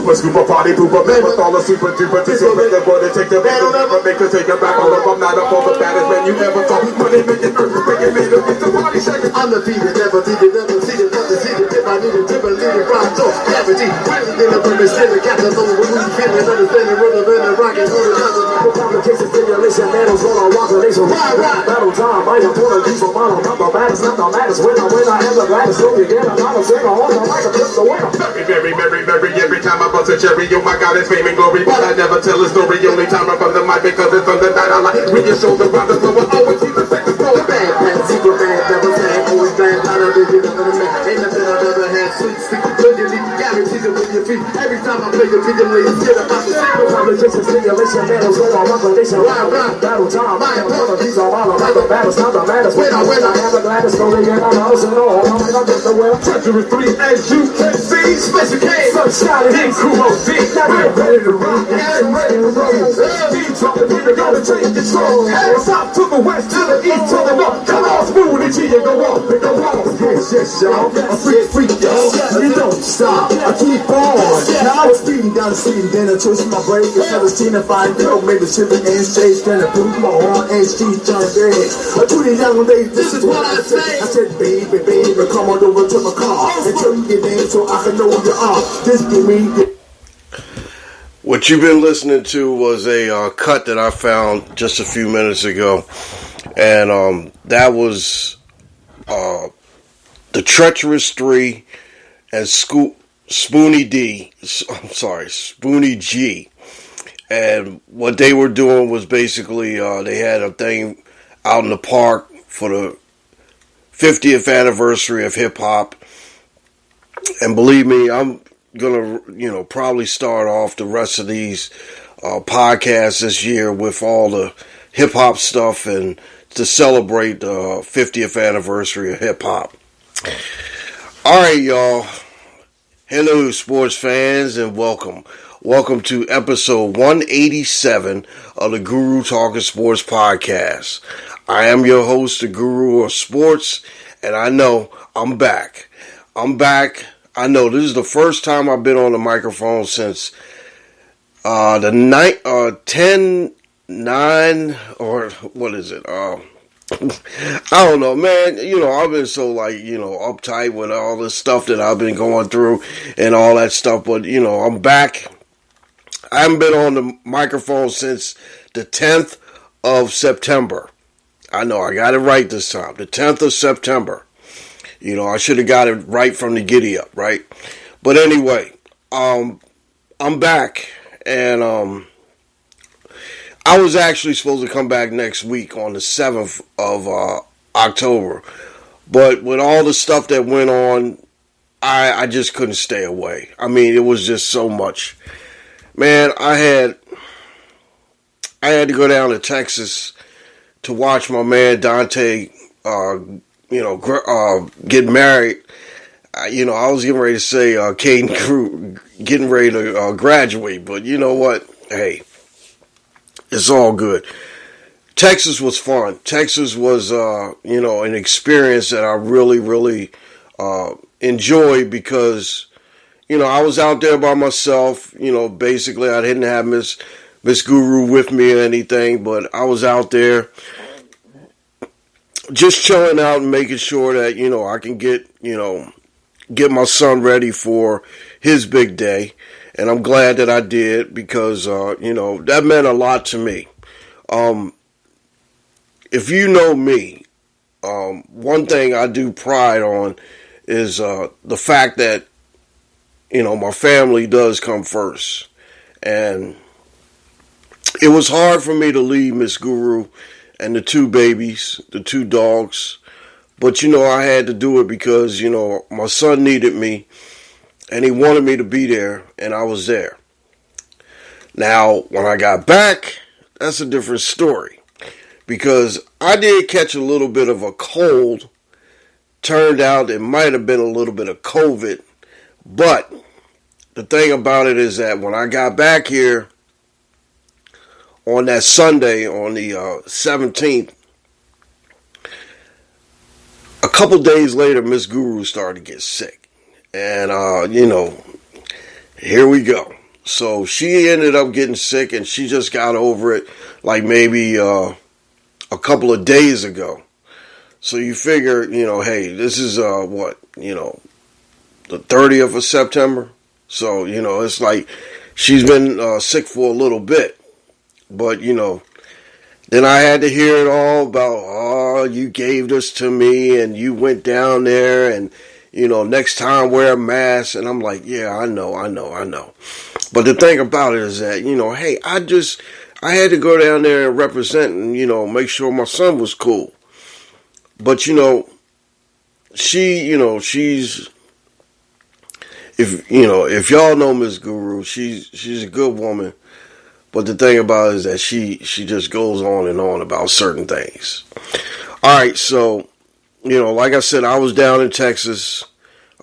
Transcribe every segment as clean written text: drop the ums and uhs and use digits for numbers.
super scuba party pooper man with all the super duper super make the boy to take the man never make her take it back all of I'm not up on the baddest man you ever saw but they make it bring it made get the party shaking undefeated never defeated never seated never seated if I need a dip and leave it right off gravity rather than a premise still a captain over when you feeling understanding rhythm and the rocket hold it the complication stimulation metals on a rock nation right battle time I am pulling these from bottom not the baddest when I have the gladdest so you get another singer on the mic just the winner very every time I bust a cherry oh my God it's fame and glory but I never tell a story only time I'm from the mic because it's from the night I like when you show the round so I always keep the second flow bad super bad never sad always glad not a big another man ain't nothing I've ever had sweet good you need guarantees it with your feet every time I play the video ladies get about the single publication stimulation metals on a rock nation right battle time I am one of these all about the baddest not the maddest when I have the gladdest so they get on the house and all I'm not just the well treacherous 3 as you can see special K sunshine and cool OD now we're ready to rock and ready to roll beat dropping people gonna take control south to the west to the east to the north come on smooth and G and go on and go on yes y'all a freak y'all you don't stop I keep on now I was speeding down the street and then I twist my brake and 17 and 5 maybe shipping and stage then I put my horn and street turned red I told the young lady this is what I say I said baby come on over to my car and tell me your name so I can know who you are just give me What you've been listening to was a cut that I found just a few minutes ago, and that was the Treacherous 3 and Spoonie G. And what they were doing was basically they had a thing out in the park for the 50th anniversary of hip hop. And believe me, I'm gonna, probably start off the rest of these podcasts this year with all the hip hop stuff and to celebrate the 50th anniversary of hip hop. All right, y'all. Hello, sports fans, and welcome. Welcome to episode 187 of the Guru Talking Sports Podcast. I am your host, the Guru of Sports, and I know I'm back. I know this is the first time I've been on the microphone since the 10-9, or what is it? I don't know, man. I've been so uptight with all this stuff that I've been going through and all that stuff. But, I'm back. I haven't been on the microphone since the 10th of September. I know, I got it right this time. The 10th of September. I should have got it right from the giddy up, right? But anyway, I'm back, and I was actually supposed to come back next week on the 7th of October. But with all the stuff that went on, I just couldn't stay away. I mean, it was just so much. Man, I had to go down to Texas to watch my man Dante get married. I was getting ready to say Caden Crew getting ready to graduate, but you know what? Hey, it's all good. Texas was fun. Texas was, an experience that I really, really enjoyed because, I was out there by myself. Basically, I didn't have Miss Guru with me or anything, but I was out there just chilling out and making sure that, I can get my son ready for his big day. And I'm glad that I did because, that meant a lot to me. If you know me, one thing I do pride on is the fact that, my family does come first. And it was hard for me to leave Miss Guru and the two babies, the two dogs. But, I had to do it because, my son needed me and he wanted me to be there and I was there. Now, when I got back, that's a different story because I did catch a little bit of a cold. Turned out it might have been a little bit of COVID. But the thing about it is that when I got back here on that Sunday, on the 17th, a couple days later, Miss Guru started to get sick. And, here we go. So she ended up getting sick, and she just got over it like maybe a couple of days ago. So you figure, hey, this is the 30th of September. So, it's like she's been sick for a little bit. But, then I had to hear it all about, oh, you gave this to me and you went down there and, next time wear a mask. And I'm like, yeah, I know. But the thing about it is that, hey, I had to go down there and represent and, make sure my son was cool. But, she's, if y'all know Miss Guru, she's a good woman. But the thing about it is that she just goes on and on about certain things. All right, so, like I said, I was down in Texas,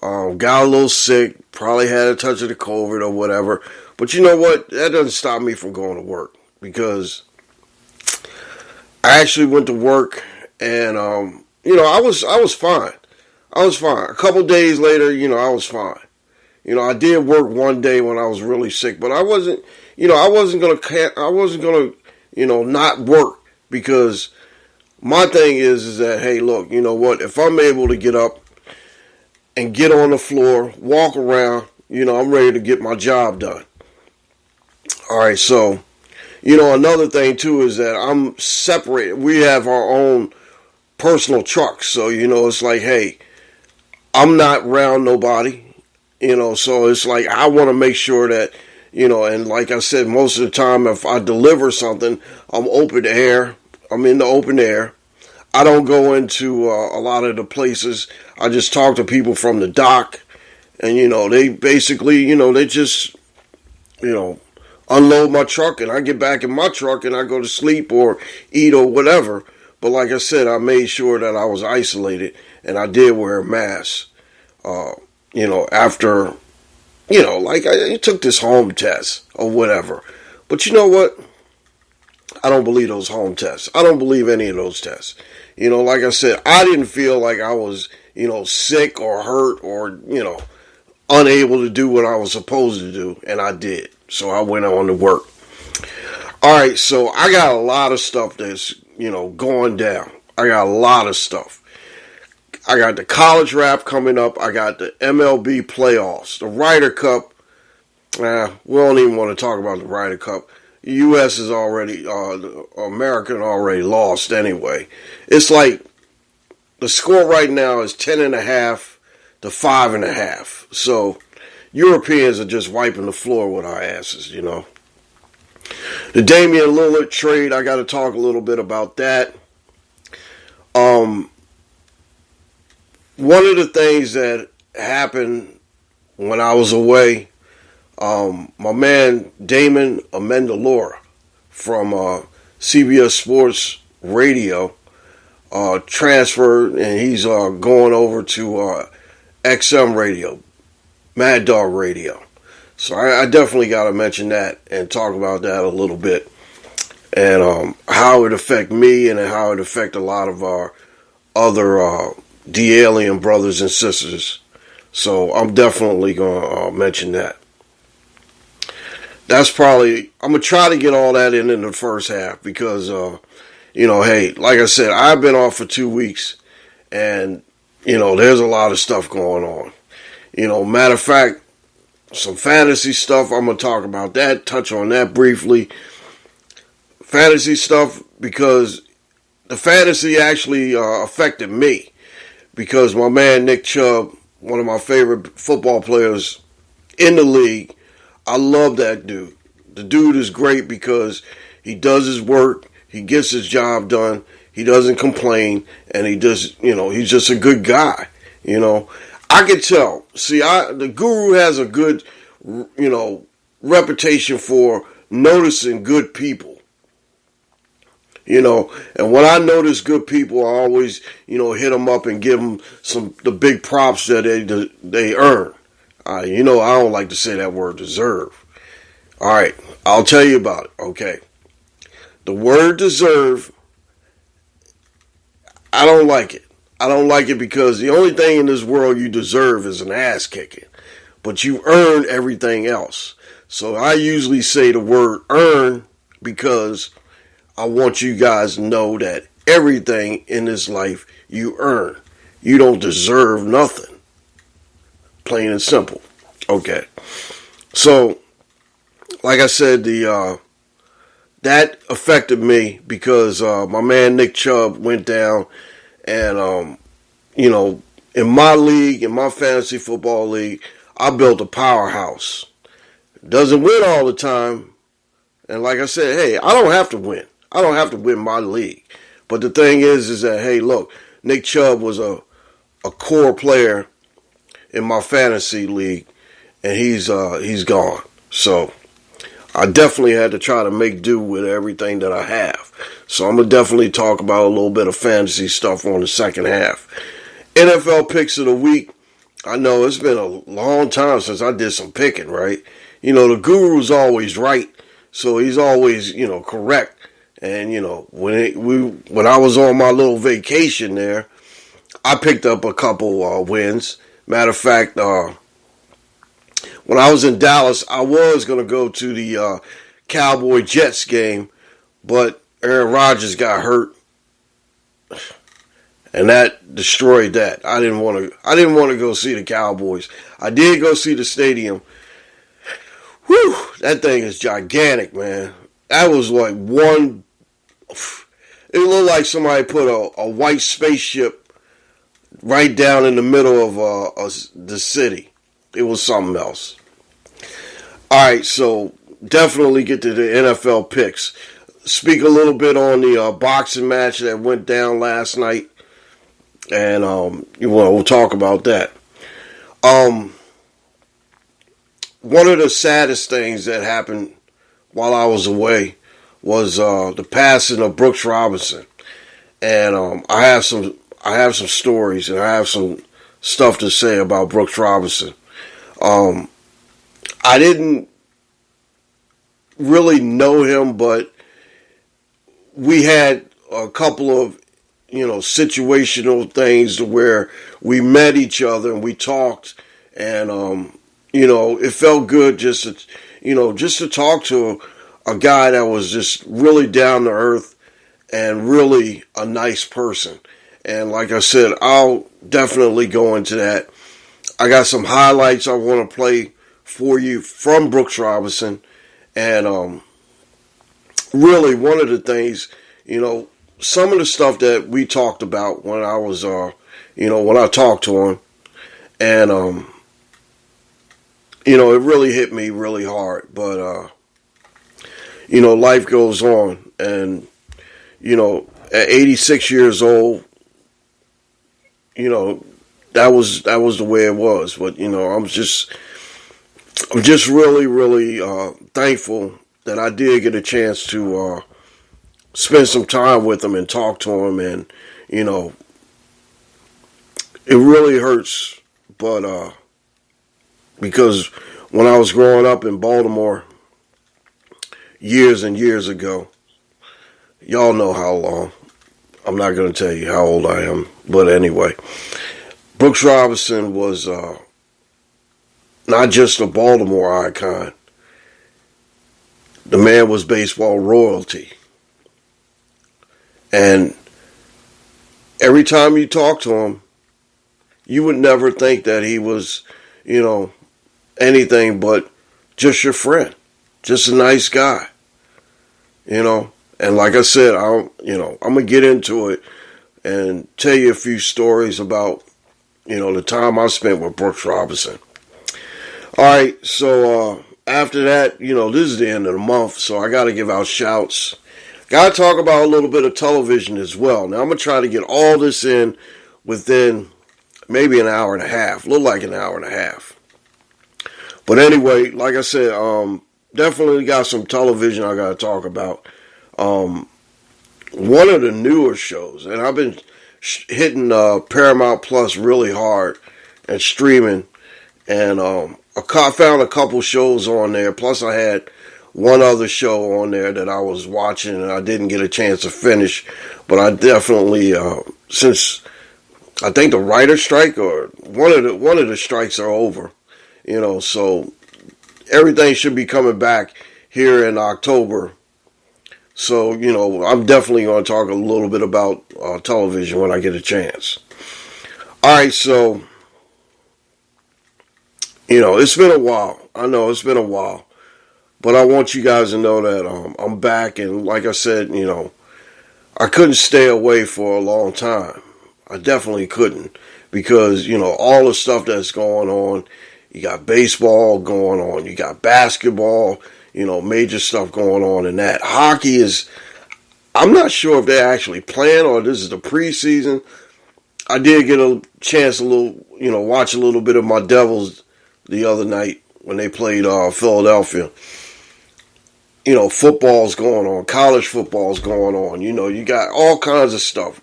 got a little sick, probably had a touch of the COVID or whatever. But you know what? That doesn't stop me from going to work, because I actually went to work and, I was fine. I was fine. A couple days later, I was fine. I did work one day when I was really sick, but I wasn't gonna, not work, because my thing is that, hey, look, you know what? If I'm able to get up and get on the floor, walk around, I'm ready to get my job done. All right, so, another thing too is that I'm separated. We have our own personal trucks, so it's like, hey, I'm not around nobody. So it's like I want to make sure that, and like I said, most of the time if I deliver something, I'm open air. I'm in the open air. I don't go into a lot of the places. I just talk to people from the dock, and, they basically, they just, unload my truck, and I get back in my truck and I go to sleep or eat or whatever. But like I said, I made sure that I was isolated, and I did wear a mask. After, I took this home test or whatever. But you know what? I don't believe those home tests. I don't believe any of those tests. Like I said, I didn't feel like I was, sick or hurt or, unable to do what I was supposed to do. And I did. So I went on to work. All right. So I got a lot of stuff that's, going down. I got a lot of stuff. I got the college rap coming up. I got the MLB playoffs, the Ryder Cup. We don't even want to talk about the Ryder Cup. The U.S. is already, American already lost anyway. It's like the score right now is 10.5 to 5.5. So Europeans are just wiping the floor with our asses, The Damian Lillard trade, I got to talk a little bit about that. One of the things that happened when I was away, my man Damon Amendola from CBS Sports Radio transferred, and he's going over to XM Radio, Mad Dog Radio. So I definitely got to mention that and talk about that a little bit, and how it affect me and how it affect a lot of our other D-Alien brothers and sisters. So I'm definitely going to mention that. That's probably, I'm going to try to get all that in the first half, because, hey, like I said, I've been off for 2 weeks, and, there's a lot of stuff going on. Matter of fact, some fantasy stuff, I'm going to talk about that, touch on that briefly. Fantasy stuff, because the fantasy actually affected me. Because my man Nick Chubb, one of my favorite football players in the league, I love that dude. The dude is great because he does his work, he gets his job done, he doesn't complain, and he just, he's just a good guy. I can tell. See, the Guru has a good, reputation for noticing good people. And when I notice good people, I always, hit them up and give them the big props that they earn. I don't like to say that word deserve. All right, I'll tell you about it. Okay. The word deserve, I don't like it. I don't like it because the only thing in this world you deserve is an ass kicking. but you earn everything else. So I usually say the word earn because I want you guys to know that everything in this life you earn. You don't deserve nothing. Plain and simple. Okay. So, like I said, that affected me because my man Nick Chubb went down, and in my league, in my fantasy football league, I built a powerhouse. Doesn't win all the time, and like I said, hey, I don't have to win. I don't have to win my league. But the thing is that, hey, look, Nick Chubb was a core player in my fantasy league, and he's gone. So I definitely had to try to make do with everything that I have. So I'm going to definitely talk about a little bit of fantasy stuff on the second half. NFL picks of the week. I know it's been a long time since I did some picking, right? The guru's always right, so he's always, correct. And, when I was on my little vacation there, I picked up a couple wins. Matter of fact, when I was in Dallas, I was going to go to the Cowboy-Jets game, but Aaron Rodgers got hurt, and that destroyed that. I didn't want to go see the Cowboys. I did go see the stadium. Whew, that thing is gigantic, man. That was like one. It looked like somebody put a white spaceship right down in the middle of the city. It was something else. All right, so definitely get to the NFL picks. Speak a little bit on the boxing match that went down last night, and we'll talk about that. One of the saddest things that happened while I was away was the passing of Brooks Robinson, and I have some stories and I have some stuff to say about Brooks Robinson. I didn't really know him, but we had a couple of situational things to where we met each other and we talked, and it felt good just to talk to a guy that was just really down to earth and really a nice person. And like I said, I'll definitely go into that. I got some highlights I want to play for you from Brooks Robinson. And really one of the things, some of the stuff that we talked about when I was, when I talked to him. And, it really hit me really hard. But, life goes on. And, at 86 years old, that was the way it was. But, I'm just really, really thankful that I did get a chance to spend some time with him and talk to him. And, it really hurts. But because when I was growing up in Baltimore years and years ago, y'all know how long. I'm not going to tell you how old I am. But anyway, Brooks Robinson was not just a Baltimore icon. The man was baseball royalty. And every time you talk to him, you would never think that he was, anything but just your friend. Just a nice guy. And like I said, I'm going to get into it and tell you a few stories about, the time I spent with Brooks Robinson. All right, so after that, this is the end of the month, so I got to give out shouts. Got to talk about a little bit of television as well. Now, I'm going to try to get all this in within maybe an hour and a half. Look like an hour and a half. But anyway, like I said, definitely got some television I got to talk about. One of the newer shows, and I've been hitting Paramount Plus really hard and streaming, and I found a couple shows on there. Plus, I had one other show on there that I was watching, and I didn't get a chance to finish. But I definitely, since I think the writer's strike or one of the strikes are over, So everything should be coming back here in October. So, I'm definitely going to talk a little bit about television when I get a chance. All right, so, it's been a while. I know it's been a while. But I want you guys to know that I'm back. And like I said, I couldn't stay away for a long time. I definitely couldn't. Because, all the stuff that's going on. You got baseball going on. You got basketball. Major stuff going on in that. Hockey is, I'm not sure if they're actually playing or this is the preseason. I did get a chance watch a little bit of my Devils the other night when they played Philadelphia. Football's going on. College football's going on. You got all kinds of stuff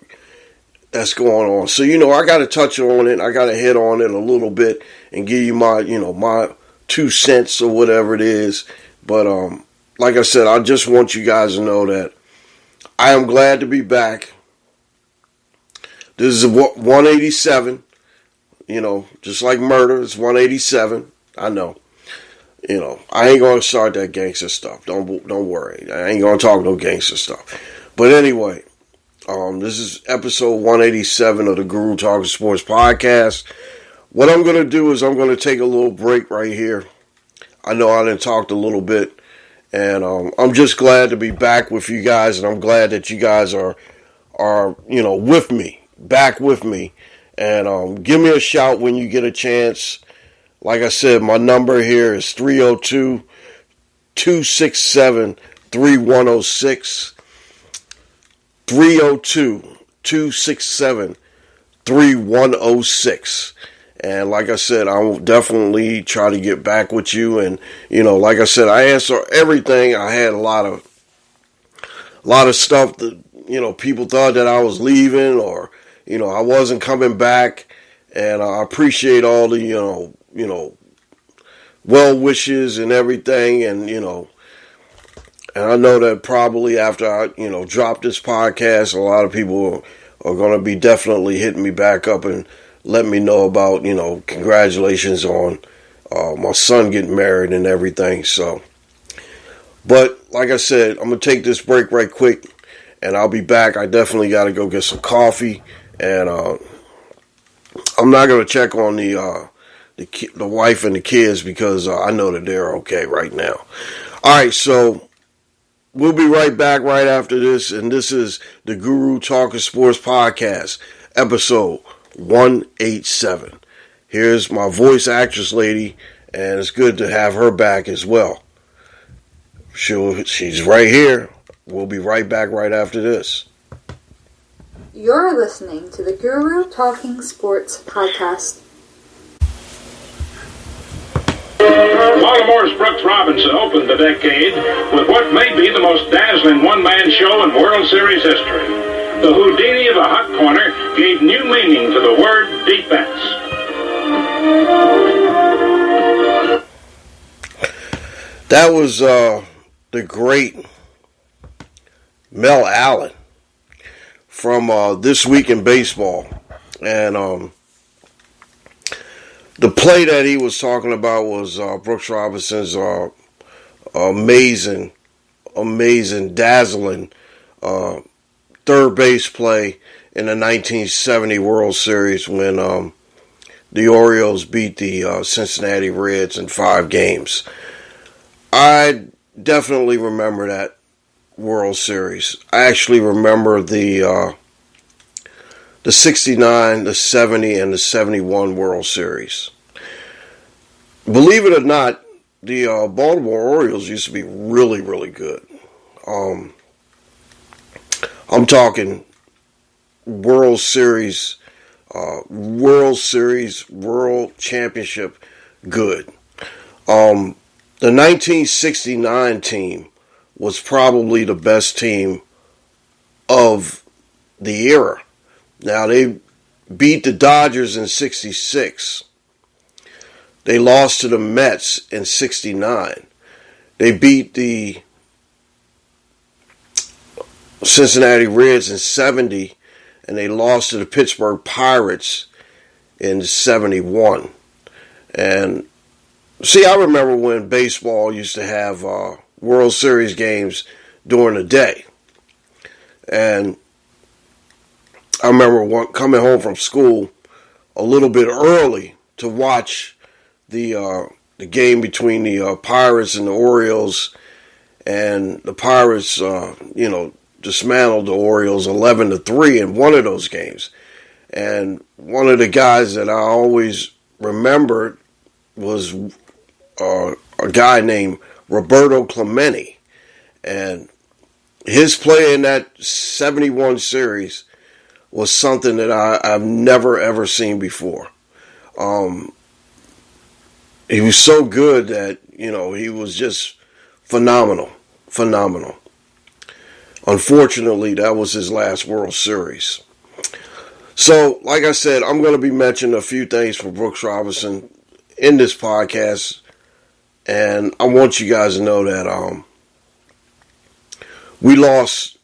that's going on. So, I got to touch on it. I got to hit on it a little bit and give you my, my 2 cents or whatever it is. But, like I said, I just want you guys to know that I am glad to be back. This is 187, just like murder, it's 187. I know. I ain't going to start that gangster stuff. Don't worry. I ain't going to talk no gangster stuff. But anyway, this is episode 187 of the Guru Talking Sports Podcast. What I'm going to do is I'm going to take a little break right here. I know I done talked a little bit, and I'm just glad to be back with you guys, and I'm glad that you guys are with me, back with me, and give me a shout when you get a chance. Like I said, my number here is 302-267-3106, 302-267-3106. And like I said, I will definitely try to get back with you. And, like I said, I answer everything. I had a lot of stuff that, people thought that I was leaving or, I wasn't coming back. And I appreciate all the, well wishes and everything. And, and I know that probably after I, drop this podcast, a lot of people are going to be definitely hitting me back up and let me know about, congratulations on my son getting married and everything. So, but like I said, I'm going to take this break right quick and I'll be back. I definitely got to go get some coffee and I'm not going to check on the wife and the kids because I know that they're okay right now. All right, so we'll be right back right after this. And this is the Guru Talking Sports Podcast, episode 187. Here's my voice actress lady, and it's good to have her back as well. She's right here. We'll be right back right after this. You're listening to the Guru Talking Sports Podcast. Baltimore's Brooks Robinson opened the decade with what may be the most dazzling one-man show in World Series history. The Houdini of the hot corner gave new meaning to the word defense. That was the great Mel Allen from This Week in Baseball. And the play that he was talking about was Brooks Robinson's amazing, dazzling third base play in the 1970 World Series when the Orioles beat the Cincinnati Reds in 5 games. I definitely remember that World Series. I actually remember the 69, the 70, and the 71 World Series. Believe it or not, the Baltimore Orioles used to be really, really good. I'm talking World Series, World Championship good. The 1969 team was probably the best team of the era. Now, they beat the Dodgers in 66. They lost to the Mets in 69. They beat the Cincinnati Reds in 70, and they lost to the Pittsburgh Pirates in 71. And See, I remember when baseball used to have World Series games during the day. And I remember coming home from school a little bit early to watch the game between the Pirates and the Orioles. And the Pirates, dismantled the Orioles 11-3 in one of those games. And one of the guys that I always remembered was a guy named Roberto Clemente. And his play in that 71 series was something that I've never, ever seen before. He was so good that, he was just phenomenal. Unfortunately, that was his last World Series. So, like I said, I'm going to be mentioning a few things for Brooks Robinson in this podcast. And I want you guys to know that we lost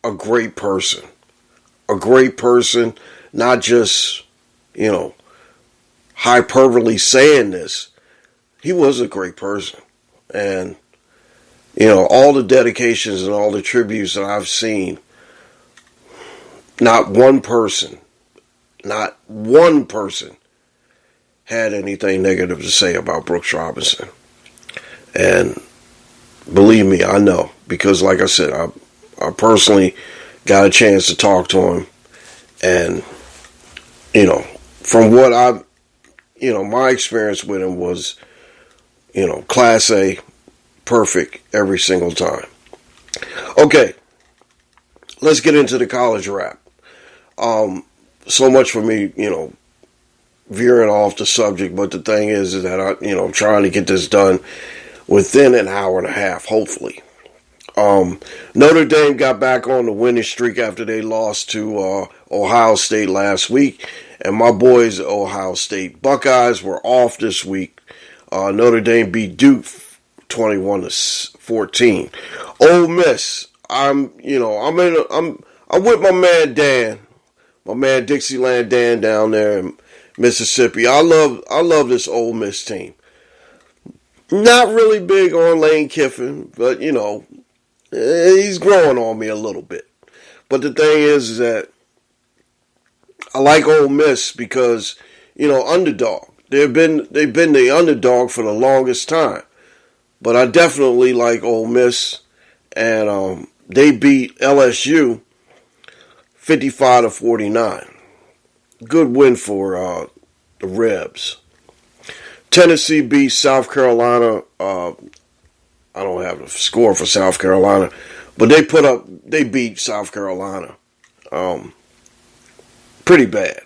a great person. A great person, not just, hyperbole saying this. He was a great person. And, all the dedications and all the tributes that I've seen, not one person had anything negative to say about Brooks Robinson. And believe me, I know. Because like I said, I personally got a chance to talk to him. And, from what my experience with him was, Class A, perfect every single time. Okay, let's get into the college rap. So much for me, veering off the subject, but the thing is that I'm trying to get this done within an hour and a half, hopefully. Notre Dame got back on the winning streak after they lost to Ohio State last week, and my boys, Ohio State Buckeyes, were off this week. Notre Dame beat Duke 21-14. Ole Miss, I'm with my man Dan, my man Dixieland Dan down there in Mississippi. I love this Ole Miss team. Not really big on Lane Kiffin, but he's growing on me a little bit. But the thing is that I like Ole Miss because underdog. They've been the underdog for the longest time. But I definitely like Ole Miss, and they beat LSU 55-49. Good win for the Rebs. Tennessee beat South Carolina. I don't have the score for South Carolina, but they beat South Carolina pretty bad.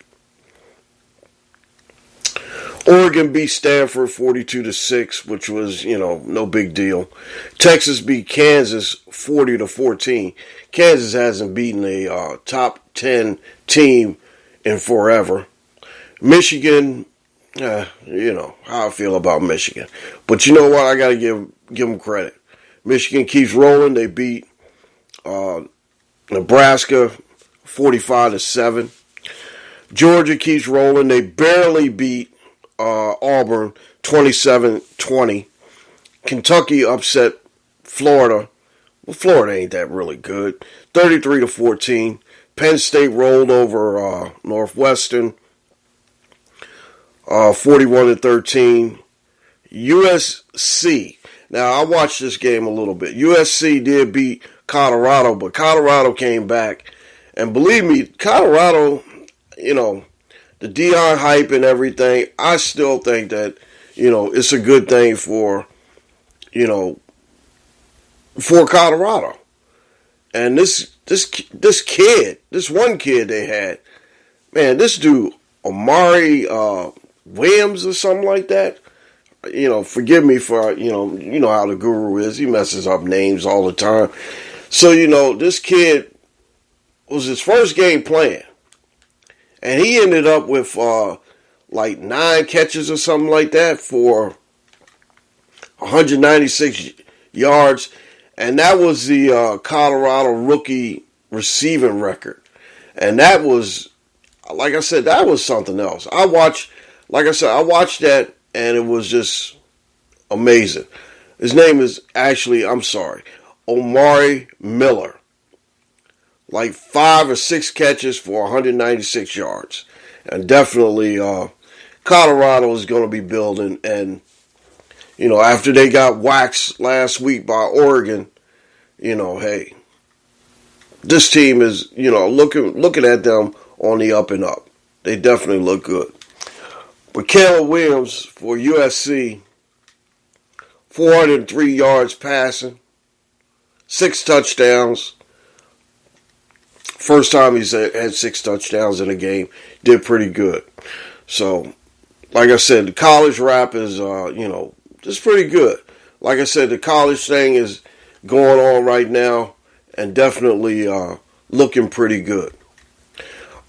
Oregon beat Stanford 42-6, which was, no big deal. Texas beat Kansas 40-14. Kansas hasn't beaten a top 10 team in forever. Michigan, how I feel about Michigan. But you know what? I got to give them credit. Michigan keeps rolling. They beat Nebraska 45-7. Georgia keeps rolling. They barely beat Auburn 27-20. Kentucky upset Florida. Well, Florida ain't that really good. 33-14. Penn State rolled over Northwestern 41-13. USC. Now, I watched this game a little bit. USC did beat Colorado, but Colorado came back. And believe me, Colorado, the Deion hype and everything, I still think that, it's a good thing for Colorado. And this kid, this one kid they had, man, this dude, Amari Williams or something like that. Forgive me for, you know how the guru is. He messes up names all the time. So, this kid was his first game playing. And he ended up with 9 catches or something like that for 196 yards. And that was the Colorado rookie receiving record. And that was, like I said, that was something else. I watched that and it was just amazing. His name is actually, Omari Miller. Like 5 or 6 catches for 196 yards. And definitely Colorado is going to be building. And, after they got waxed last week by Oregon, hey, this team is, looking at them on the up and up. They definitely look good. But Caleb Williams for USC, 403 yards passing, 6 touchdowns. First time he's had 6 touchdowns in a game. Did pretty good. So, like I said, the college rap is, just pretty good. Like I said, the college thing is going on right now and definitely looking pretty good.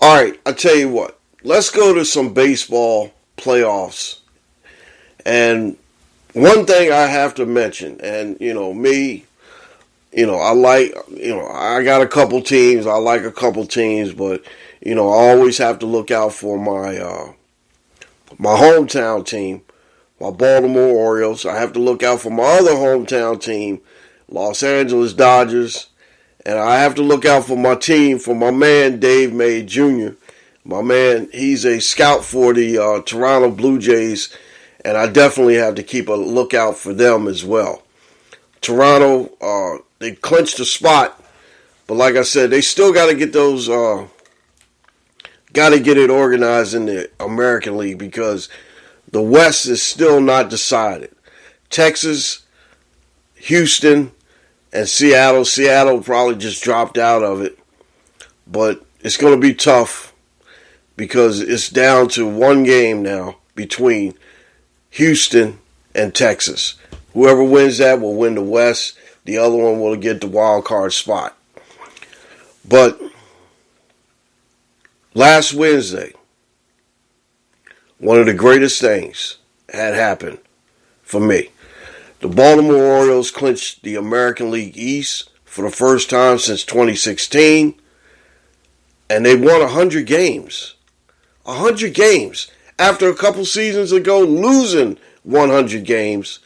All right, I tell you what. Let's go to some baseball playoffs. And one thing I have to mention, and, me, I got a couple teams. I like a couple teams, but, I always have to look out for my hometown team, my Baltimore Orioles. I have to look out for my other hometown team, Los Angeles Dodgers. And I have to look out for my team, for my man, Dave May Jr. My man, he's a scout for the Toronto Blue Jays, and I definitely have to keep a lookout for them as well. Toronto, they clinched a spot, but like I said, they still got to get those, got to get it organized in the American League because the West is still not decided. Texas, Houston, and Seattle. Seattle probably just dropped out of it, but it's going to be tough because it's down to one game now between Houston and Texas. Whoever wins that will win the West. The other one will get the wild card spot. But last Wednesday, one of the greatest things had happened for me. The Baltimore Orioles clinched the American League East for the first time since 2016. And they won 100 games. 100 games. After a couple seasons ago losing 100 games.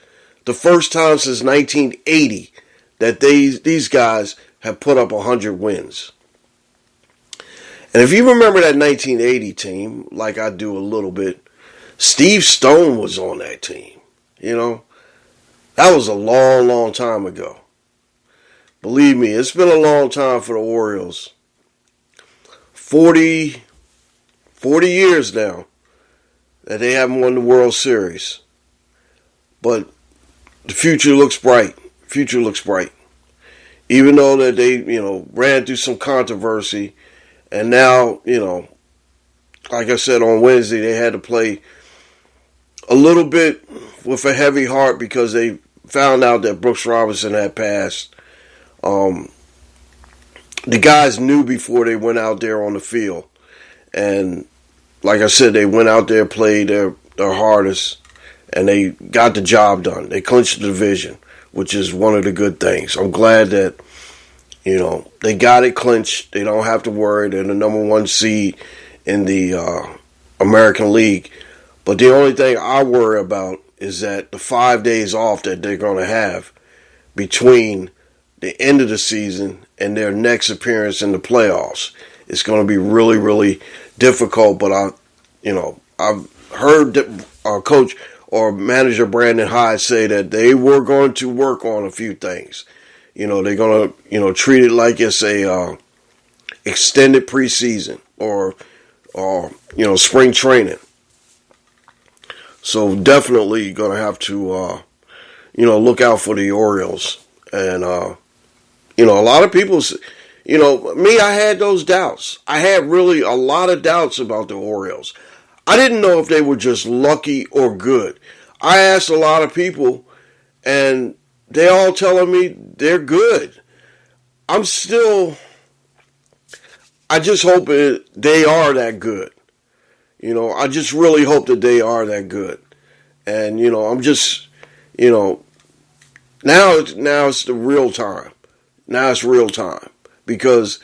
The first time since 1980 that these guys have put up 100 wins. And if you remember that 1980 team, like I do a little bit, Steve Stone was on that team. That was a long, long time ago. Believe me, it's been a long time for the Orioles. 40 years now that they haven't won the World Series. But the future looks bright. Future looks bright. Even though that they, ran through some controversy. And now, like I said on Wednesday, they had to play a little bit with a heavy heart because they found out that Brooks Robinson had passed. The guys knew before they went out there on the field. And like I said, they went out there, played their hardest, and they got the job done. They clinched the division, which is one of the good things. I'm glad that, they got it clinched. They don't have to worry. They're the number 1 seed in the American League. But the only thing I worry about is that the 5 days off that they're going to have between the end of the season and their next appearance in the playoffs. It's going to be really, really difficult. But I've heard our coach or manager Brandon Hyde say that they were going to work on a few things. They're going to, treat it like it's a extended preseason or spring training. So definitely going to have to, look out for the Orioles. And, a lot of people, me, I had those doubts. I had really a lot of doubts about the Orioles. I didn't know if they were just lucky or good. I asked a lot of people, and they all telling me they're good. I just hope they are that good. I just really hope that they are that good. And, I'm just, now it's the real time. Now it's real time. Because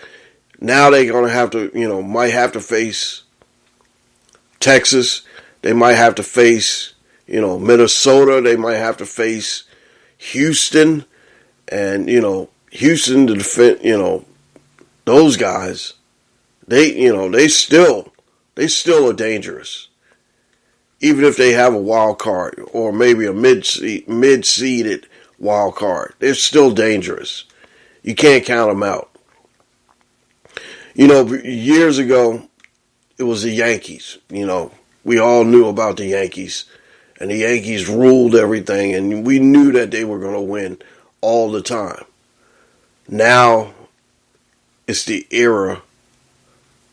now they're going to have to, might have to face Texas. They might have to face Minnesota, they might have to face Houston, and, Houston to defend, those guys, they still are dangerous. Even if they have a wild card or maybe a mid-seeded wild card, they're still dangerous. You can't count them out. Years ago, it was the Yankees. We all knew about the Yankees, and the Yankees ruled everything, and we knew that they were going to win all the time. Now, it's the era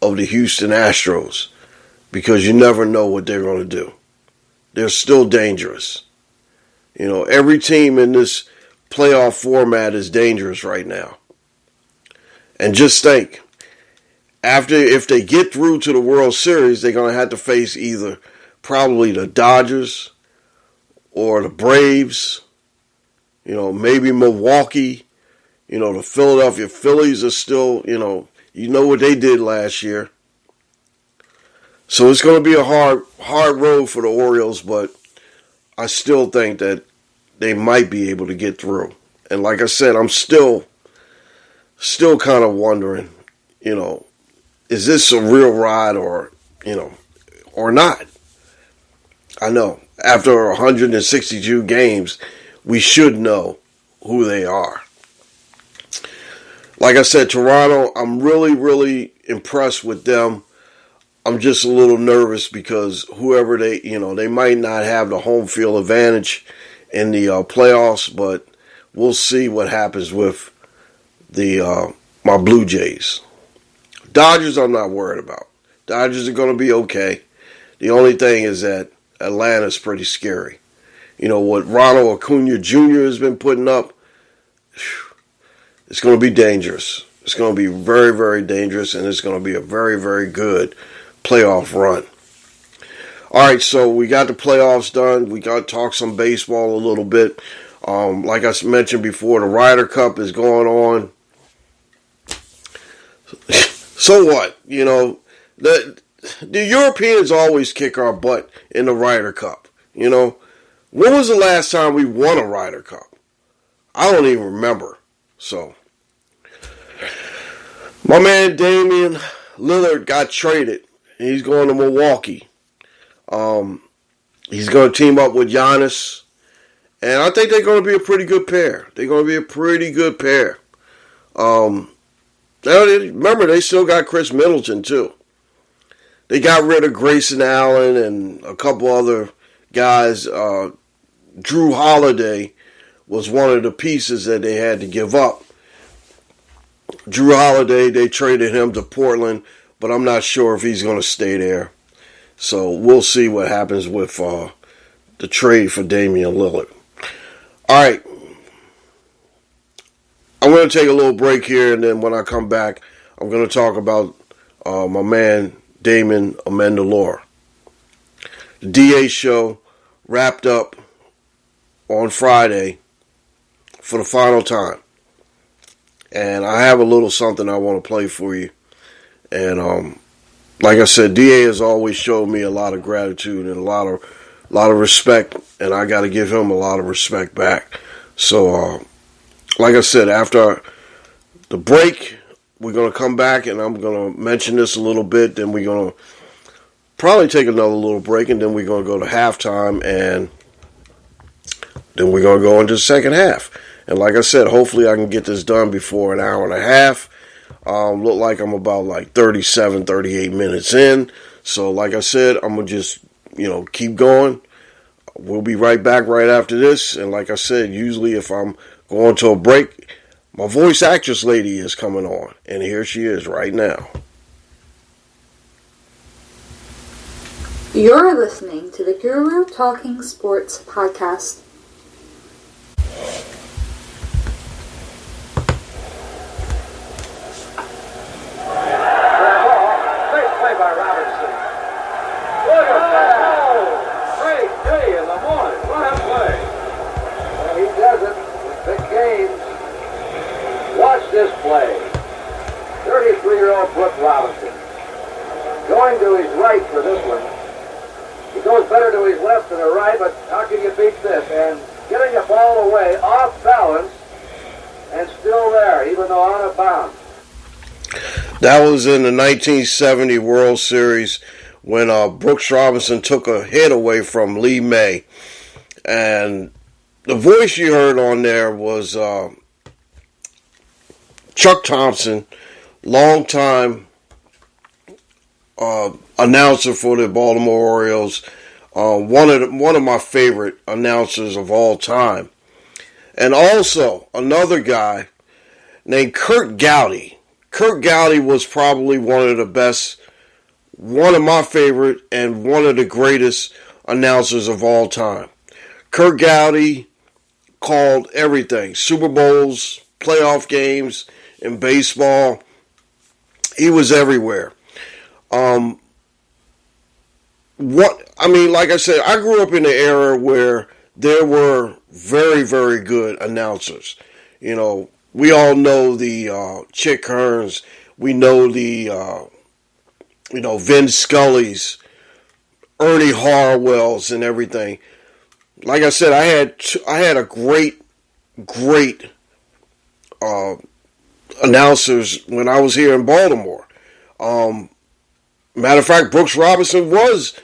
of the Houston Astros, because you never know what they're going to do. They're still dangerous. Every team in this playoff format is dangerous right now. And just think, if they get through to the World Series, they're going to have to face either probably the Dodgers or the Braves, maybe Milwaukee. The Philadelphia Phillies are still, what they did last year. So it's going to be a hard road for the Orioles, but I still think that they might be able to get through. And like I said, I'm still kind of wondering, is this a real ride or not? I know after 162 games, we should know who they are. Like I said, Toronto, I'm really, really impressed with them. I'm just a little nervous because whoever they might not have the home field advantage in the playoffs, but we'll see what happens with my Blue Jays. Dodgers, I'm not worried about. Dodgers are going to be okay. The only thing is that Atlanta's pretty scary. What Ronald Acuna Jr. has been putting up, it's going to be dangerous. It's going to be very, very dangerous, and it's going to be a very, very good playoff run. All right, so we got the playoffs done. We got to talk some baseball a little bit. Like I mentioned before, the Ryder Cup is going on. So what? The Europeans always kick our butt in the Ryder Cup. When was the last time we won a Ryder Cup? I don't even remember. So, my man Damian Lillard got traded. He's going to Milwaukee. He's going to team up with Giannis. And I think they're going to be a pretty good pair. Remember, they still got Chris Middleton, too. They got rid of Grayson Allen and a couple other guys. Drew Holiday was one of the pieces that they had to give up. Drew Holiday, they traded him to Portland, but I'm not sure if he's going to stay there. So we'll see what happens with the trade for Damian Lillard. All right. I'm going to take a little break here, and then when I come back, I'm going to talk about my man Damon Amendola. The DA show wrapped up on Friday for the final time. And I have a little something I want to play for you. And like I said, DA has always showed me a lot of gratitude and a lot of respect, and I got to give him a lot of respect back. So, like I said, after the break, we're going to come back, and I'm going to mention this a little bit. Then we're going to probably take another little break, and then we're going to go to halftime, and then we're going to go into the second half. And like I said, hopefully I can get this done before an hour and a half. Look like I'm about 37, 38 minutes in. So like I said, I'm going to just, keep going. We'll be right back right after this. And like I said, usually if I'm going to a break, my voice actress lady is coming on. And here she is right now. You're listening to the Guru Talking Sports Podcast. This play, 33-year-old Brooke Robinson, going to his right for this one. He goes better to his left than her right, but how can you beat this? And getting the ball away off balance and still there, even though out of bounds. That was in the 1970 World Series when Brooks Robinson took a hit away from Lee May. And the voice you heard on there was Chuck Thompson, longtime announcer for the Baltimore Orioles, one of my favorite announcers of all time. And also another guy named Curt Gowdy. Curt Gowdy was probably one of the best, one of my favorite, and one of the greatest announcers of all time. Curt Gowdy called everything. Super Bowls, playoff games, in baseball. He was everywhere. Like I said, I grew up in an era where there were very, very good announcers. You know, we all know the Chick Hearns. We know the, Vin Scully's, Ernie Harwell's, and everything. Like I said, I had a great announcers when I was here in Baltimore. Matter of fact, Brooks Robinson was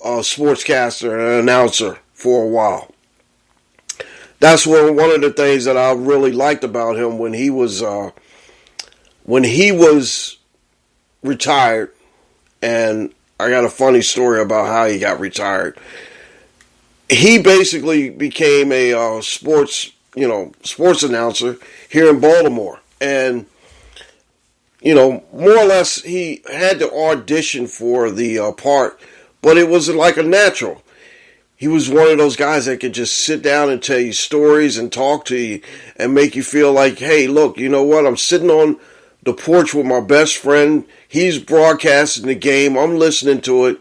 a sportscaster and an announcer for a while. That's one of the things that I really liked about him when he was retired. And I got a funny story about how he got retired. He basically became a sports announcer here in Baltimore. And, more or less he had to audition for the part, but it was like a natural. He was one of those guys that could just sit down and tell you stories and talk to you and make you feel like, hey, look, you know what? I'm sitting on the porch with my best friend. He's broadcasting the game. I'm listening to it.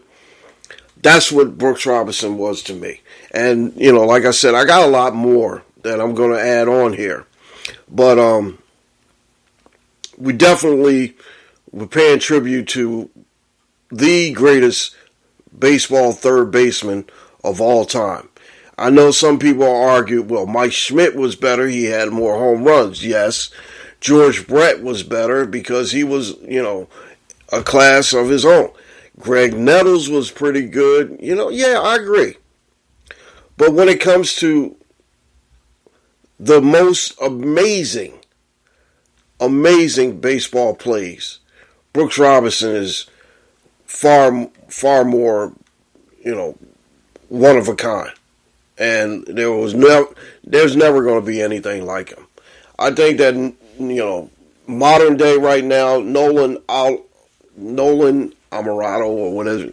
That's what Brooks Robinson was to me. And, like I said, I got a lot more that I'm going to add on here. But we definitely were paying tribute to the greatest baseball third baseman of all time. I know some people argue, well, Mike Schmidt was better. He had more home runs. Yes. George Brett was better because he was, a class of his own. Greg Nettles was pretty good. Yeah, I agree. But when it comes to the most amazing baseball plays, Brooks Robinson is far more, one of a kind. And there's never going to be anything like him. I think that, modern day right now, Nolan Amorato or whatever,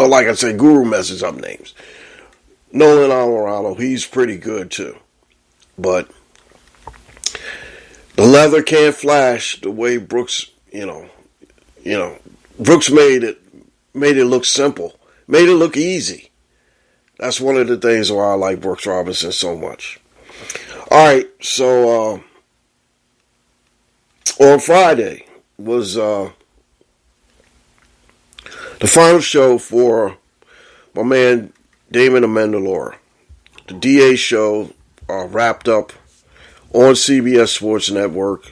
like I said, Guru messes up names. Nolan Amorato, he's pretty good too. But the leather can't flash the way Brooks, Brooks made it look simple, made it look easy. That's one of the things why I like Brooks Robinson so much. All right, so on Friday was the final show for my man Damon Amendola. The DA show wrapped up on CBS Sports Network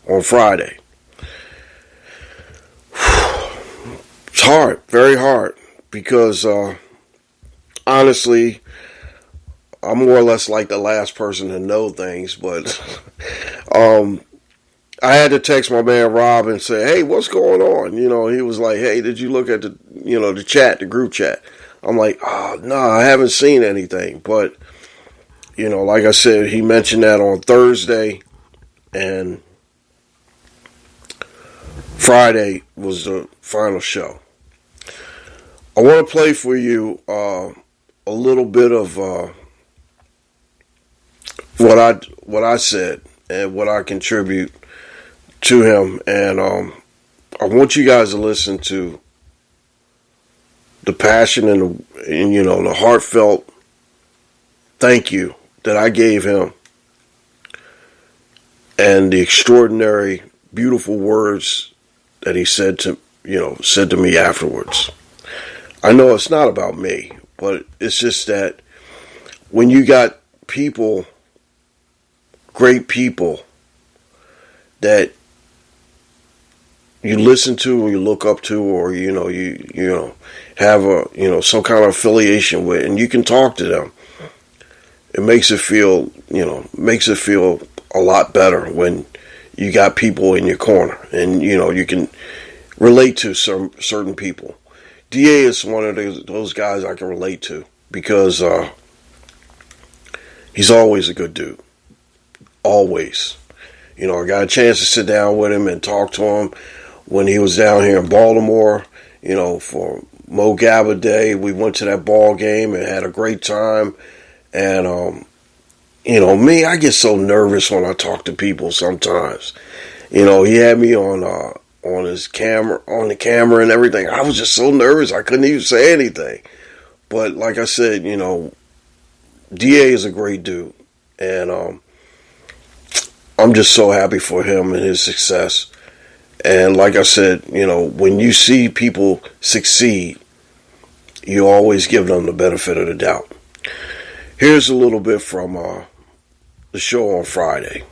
on Friday. It's hard, very hard, because honestly, I'm more or less like the last person to know things, but I had to text my man Rob and say, hey, what's going on? He was like, hey, did you look at the chat, the group chat? I'm like, oh, no, I haven't seen anything. But, like I said, he mentioned that on Thursday, and Friday was the final show. I want to play for you a little bit of what I said and what I contribute to him, and I want you guys to listen to the passion and the heartfelt thank you that I gave him, and the extraordinary, beautiful words that he said to me afterwards. I know it's not about me, but it's just that when you got people, great people, that you listen to or you look up to, or you have a some kind of affiliation with, and you can talk to them, it makes it feel a lot better when you got people in your corner, and you can relate to some certain people. DA is one of those guys I can relate to because he's always a good dude. Always. I got a chance to sit down with him and talk to him when he was down here in Baltimore, for Mo Gabba Day. We went to that ball game and had a great time. And, me, I get so nervous when I talk to people sometimes. He had me on the camera and everything. I was just so nervous. I couldn't even say anything. But like I said, DA is a great dude. And I'm just so happy for him and his success. And like I said, when you see people succeed, you always give them the benefit of the doubt. Here's a little bit from the show on Friday.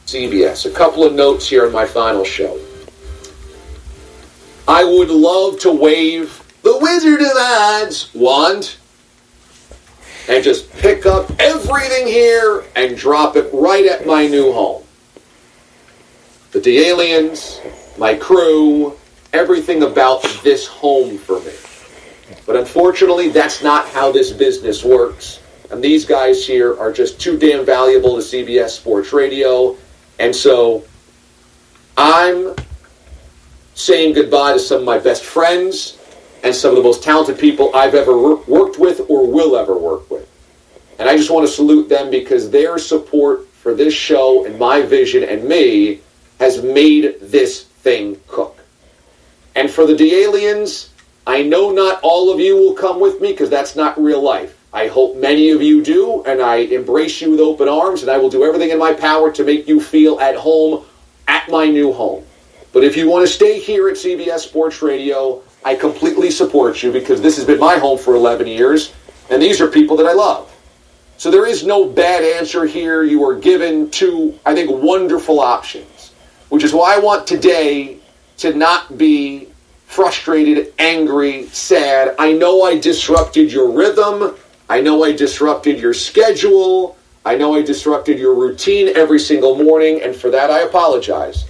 CBS. A couple of notes here in my final show. I would love to wave the Wizard of Oz wand and just pick up everything here and drop it right at my new home. The aliens, my crew, everything about this home for me. But unfortunately, that's not how this business works. And these guys here are just too damn valuable to CBS Sports Radio. And so I'm saying goodbye to some of my best friends and some of the most talented people I've ever worked with or will ever work with. And I just want to salute them because their support for this show and my vision and me has made this thing cook. And for the D-Aliens, I know not all of you will come with me because that's not real life. I hope many of you do, and I embrace you with open arms, and I will do everything in my power to make you feel at home at my new home. But if you want to stay here at CBS Sports Radio, I completely support you because this has been my home for 11 years, and these are people that I love. So there is no bad answer here. You are given two, I think, wonderful options, which is why I want today to not be frustrated, angry, sad. I know I disrupted your rhythm. I know I disrupted your schedule. I know I disrupted your routine every single morning, and for that I apologize.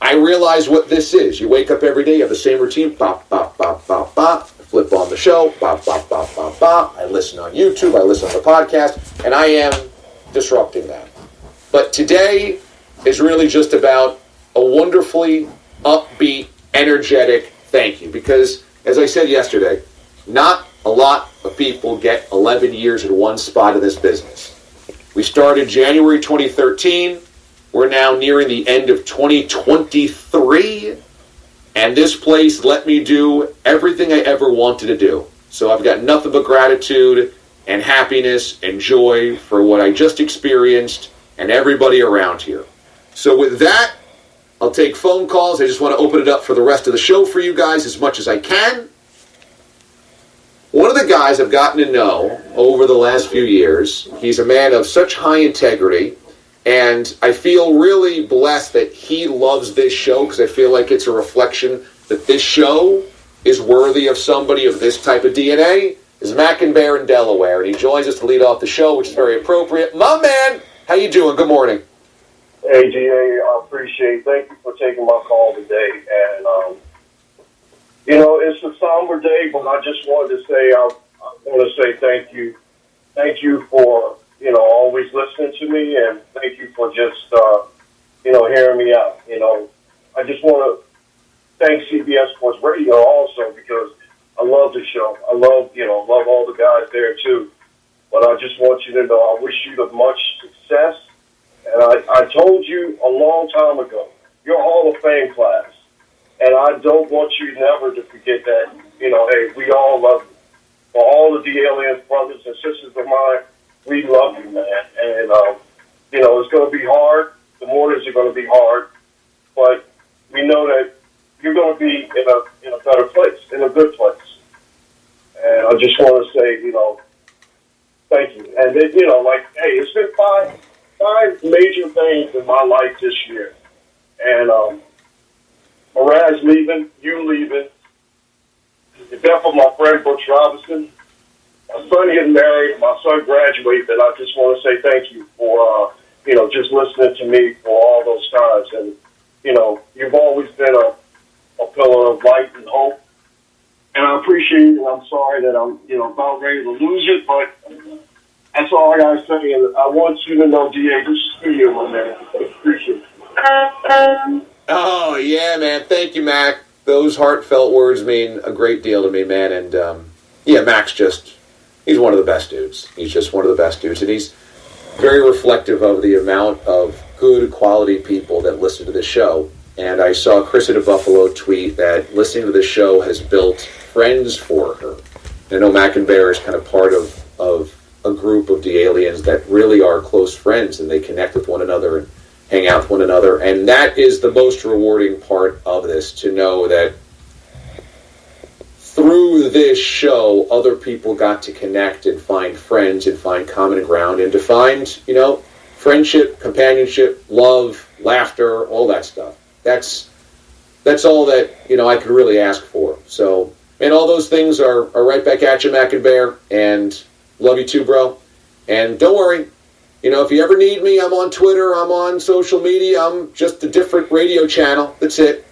I realize what this is. You wake up every day, you have the same routine, bop, bop, bop, bop, bop. I flip on the show, bop, bop, bop, bop, bop. I listen on YouTube, I listen on the podcast, and I am disrupting that. But today is really just about a wonderfully upbeat, energetic thank you. Because, as I said yesterday, not a lot of people get 11 years in one spot in this business. We started January 2013. We're now nearing the end of 2023. And this place let me do everything I ever wanted to do. So I've got nothing but gratitude and happiness and joy for what I just experienced and everybody around here. So with that, I'll take phone calls. I just want to open it up for the rest of the show for you guys as much as I can. One of the guys I've gotten to know over the last few years, he's a man of such high integrity, and I feel really blessed that he loves this show because I feel like it's a reflection that this show is worthy of somebody of this type of DNA, is Mac and Bear in Delaware, and he joins us to lead off the show, which is very appropriate. My man, how you doing? Good morning. Hey, GA, I appreciate. Thank you for taking my call today. And, it's a somber day, but I just wanted to say, I want to say thank you. Thank you for, always listening to me, and thank you for just, hearing me out. I just want to thank CBS Sports Radio also because I love the show. I love all the guys there too. But I just want you to know I wish you the much success. And I told you a long time ago, you're a Hall of Fame class. And I don't want you never to forget that, hey, we all love you. For all of the aliens, brothers and sisters of mine, we love you, man. And, it's going to be hard. The mornings are going to be hard. But we know that, you're going to be in a better place, in a good place. And I just want to say, thank you. And then, hey, it's been five major things in my life this year. And Miraz leaving, you leaving, the death of my friend Brooks Robinson, my son getting married, my son graduated, and I just want to say thank you for, just listening to me for all those times. And, you've always been a pillar of light and hope. And I appreciate it. I'm sorry that I'm, about ready to lose it, but that's all I got to say. And I want you to know, DA, this is for you, my man. I appreciate it. Oh, yeah, man. Thank you, Mac. Those heartfelt words mean a great deal to me, man. And, Mac's he's one of the best dudes. He's just one of the best dudes. And he's very reflective of the amount of good quality people that listen to this show. And I saw Chris at Buffalo tweet that listening to this show has built friends for her. I know Mac and Bear is kind of part of a group of D-aliens that really are close friends, and they connect with one another and hang out with one another. And that is the most rewarding part of this, to know that through this show, other people got to connect and find friends and find common ground and to find, friendship, companionship, love, laughter, all that stuff. That's all that, I could really ask for. So, and all those things are right back at you, Mac and Bear, and love you too, bro. And don't worry, if you ever need me, I'm on Twitter, I'm on social media, I'm just a different radio channel. That's it.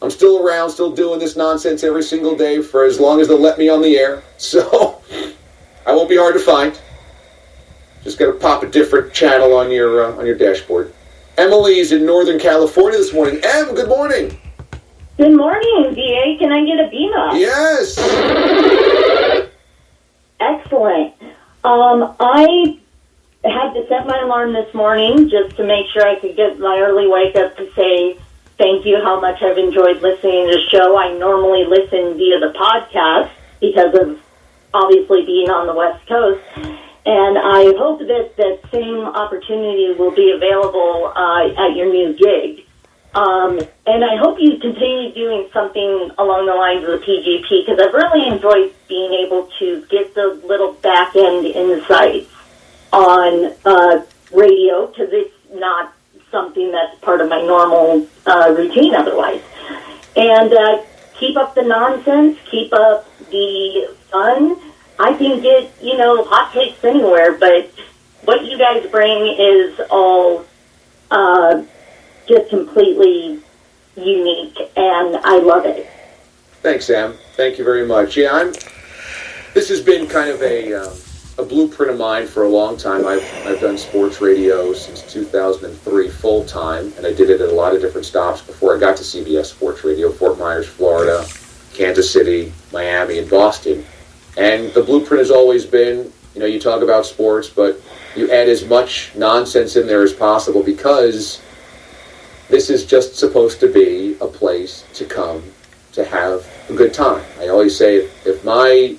I'm still around, still doing this nonsense every single day for as long as they'll let me on the air. So, I won't be hard to find. Just got to pop a different channel on your dashboard. Emily's in Northern California this morning. Em, good morning. Good morning, DA. Can I get a beam up? Yes. Excellent. I had to set my alarm this morning just to make sure I could get my early wake up to say thank you, how much I've enjoyed listening to the show. I normally listen via the podcast because of obviously being on the West Coast. And I hope that that same opportunity will be available at your new gig. And I hope you continue doing something along the lines of the PGP, because I've really enjoyed being able to get the little back-end insights on radio, because it's not something that's part of my normal routine otherwise. And keep up the nonsense, keep up the fun. I can get, hot takes anywhere, but what you guys bring is all just completely unique, and I love it. Thanks, Sam. Thank you very much. Yeah, this has been kind of a blueprint of mine for a long time. I've done sports radio since 2003 full time, and I did it at a lot of different stops before I got to CBS Sports Radio: Fort Myers, Florida, Kansas City, Miami, and Boston. And the blueprint has always been, you talk about sports, but you add as much nonsense in there as possible, because this is just supposed to be a place to come to have a good time. I always say, if my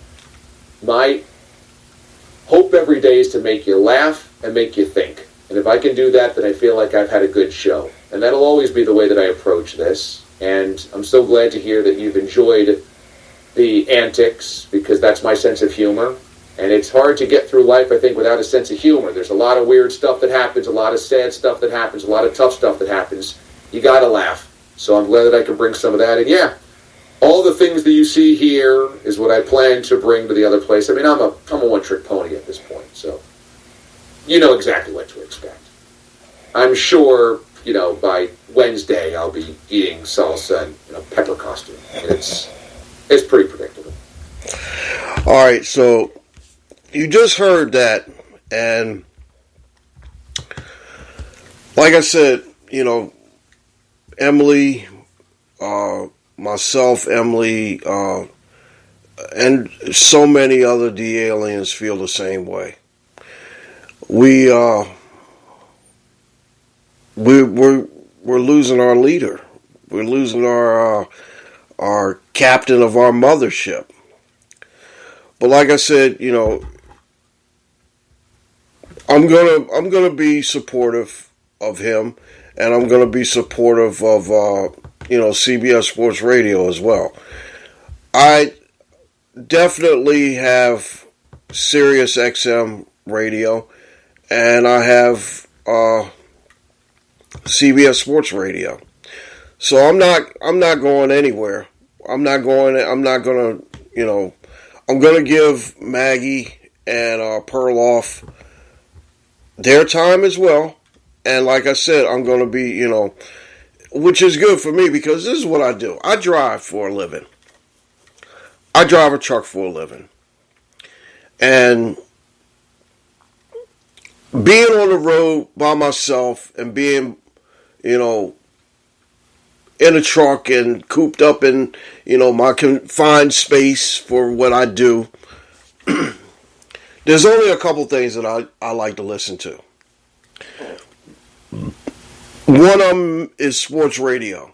hope every day is to make you laugh and make you think. And if I can do that, then I feel like I've had a good show. And that'll always be the way that I approach this. And I'm so glad to hear that you've enjoyed the antics, because that's my sense of humor. And it's hard to get through life, I think, without a sense of humor. There's a lot of weird stuff that happens, a lot of sad stuff that happens, a lot of tough stuff that happens. You gotta laugh. So I'm glad that I can bring some of that. And yeah, all the things that you see here is what I plan to bring to the other place. I mean, I'm a one-trick pony at this point, so you know exactly what to expect. I'm sure, by Wednesday I'll be eating salsa in a pepper costume. And it's pretty predictable. All right, so you just heard that, and like I said, Emily, myself, Emily, and so many other D-aliens feel the same way. We're losing our leader. We're losing our captain of our mothership. But like I said, I'm gonna be supportive of him, and I'm gonna be supportive of CBS Sports Radio as well. I definitely have Sirius XM radio, and I have CBS Sports Radio. So I'm not going anywhere. I'm gonna give Maggie and Perloff their time as well. And like I said, I'm gonna be, which is good for me because this is what I do. I drive for a living. I drive a truck for a living. And being on the road by myself and being, in a truck and cooped up in, my confined space for what I do, there's only a couple things that I like to listen to. One of them is sports radio.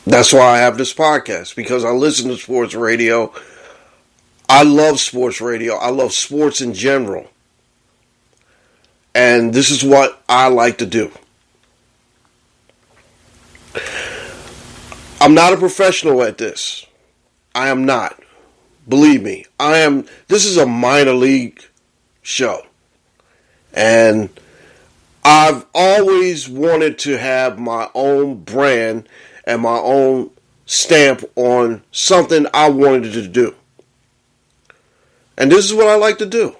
That's why I have this podcast, because I listen to sports radio. I love sports radio. I love sports in general. And this is what I like to do. I'm not a professional at this. I am not. Believe me. This is a minor league show. And I've always wanted to have my own brand and my own stamp on something I wanted to do. And this is what I like to do.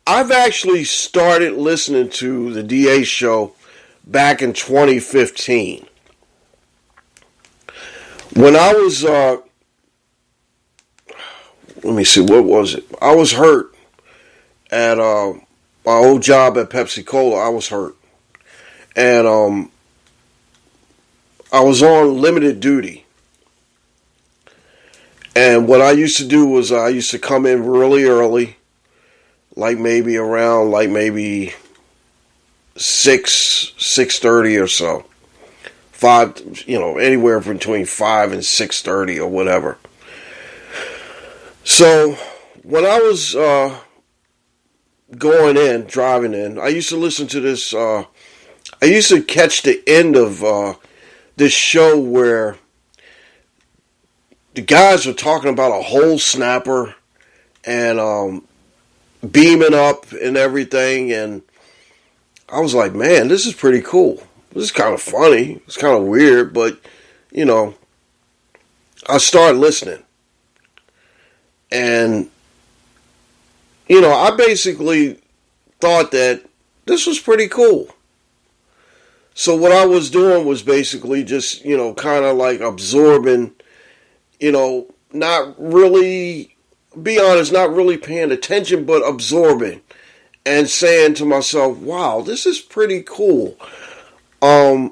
I've actually started listening to the DA show back in 2015. When I was, let me see, what was it? I was hurt at my old job at Pepsi Cola. I was hurt. And I was on limited duty. And what I used to do was I used to come in really early, like maybe 6:30 or so. 5, anywhere between 5 and 6:30 or whatever. So when I was driving in, I used to listen to this, I used to catch the end of this show where the guys were talking about a hole snapper and beaming up and everything, and I was like, man, this is pretty cool. This is kind of funny. It's kind of weird, but, I started listening. And, I basically thought that this was pretty cool. So what I was doing was basically just, kind of like absorbing, not really, be honest, not really paying attention, but absorbing and saying to myself, wow, this is pretty cool. I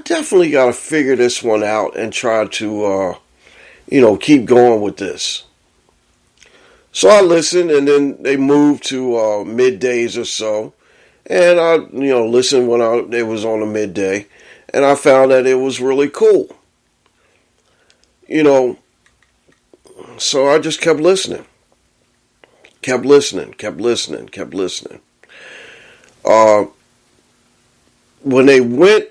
definitely got to figure this one out and try to, keep going with this. So I listened, and then they moved to middays or so. And I, listened when it was on a midday. And I found that it was really cool. So I just kept listening. Kept listening. When they went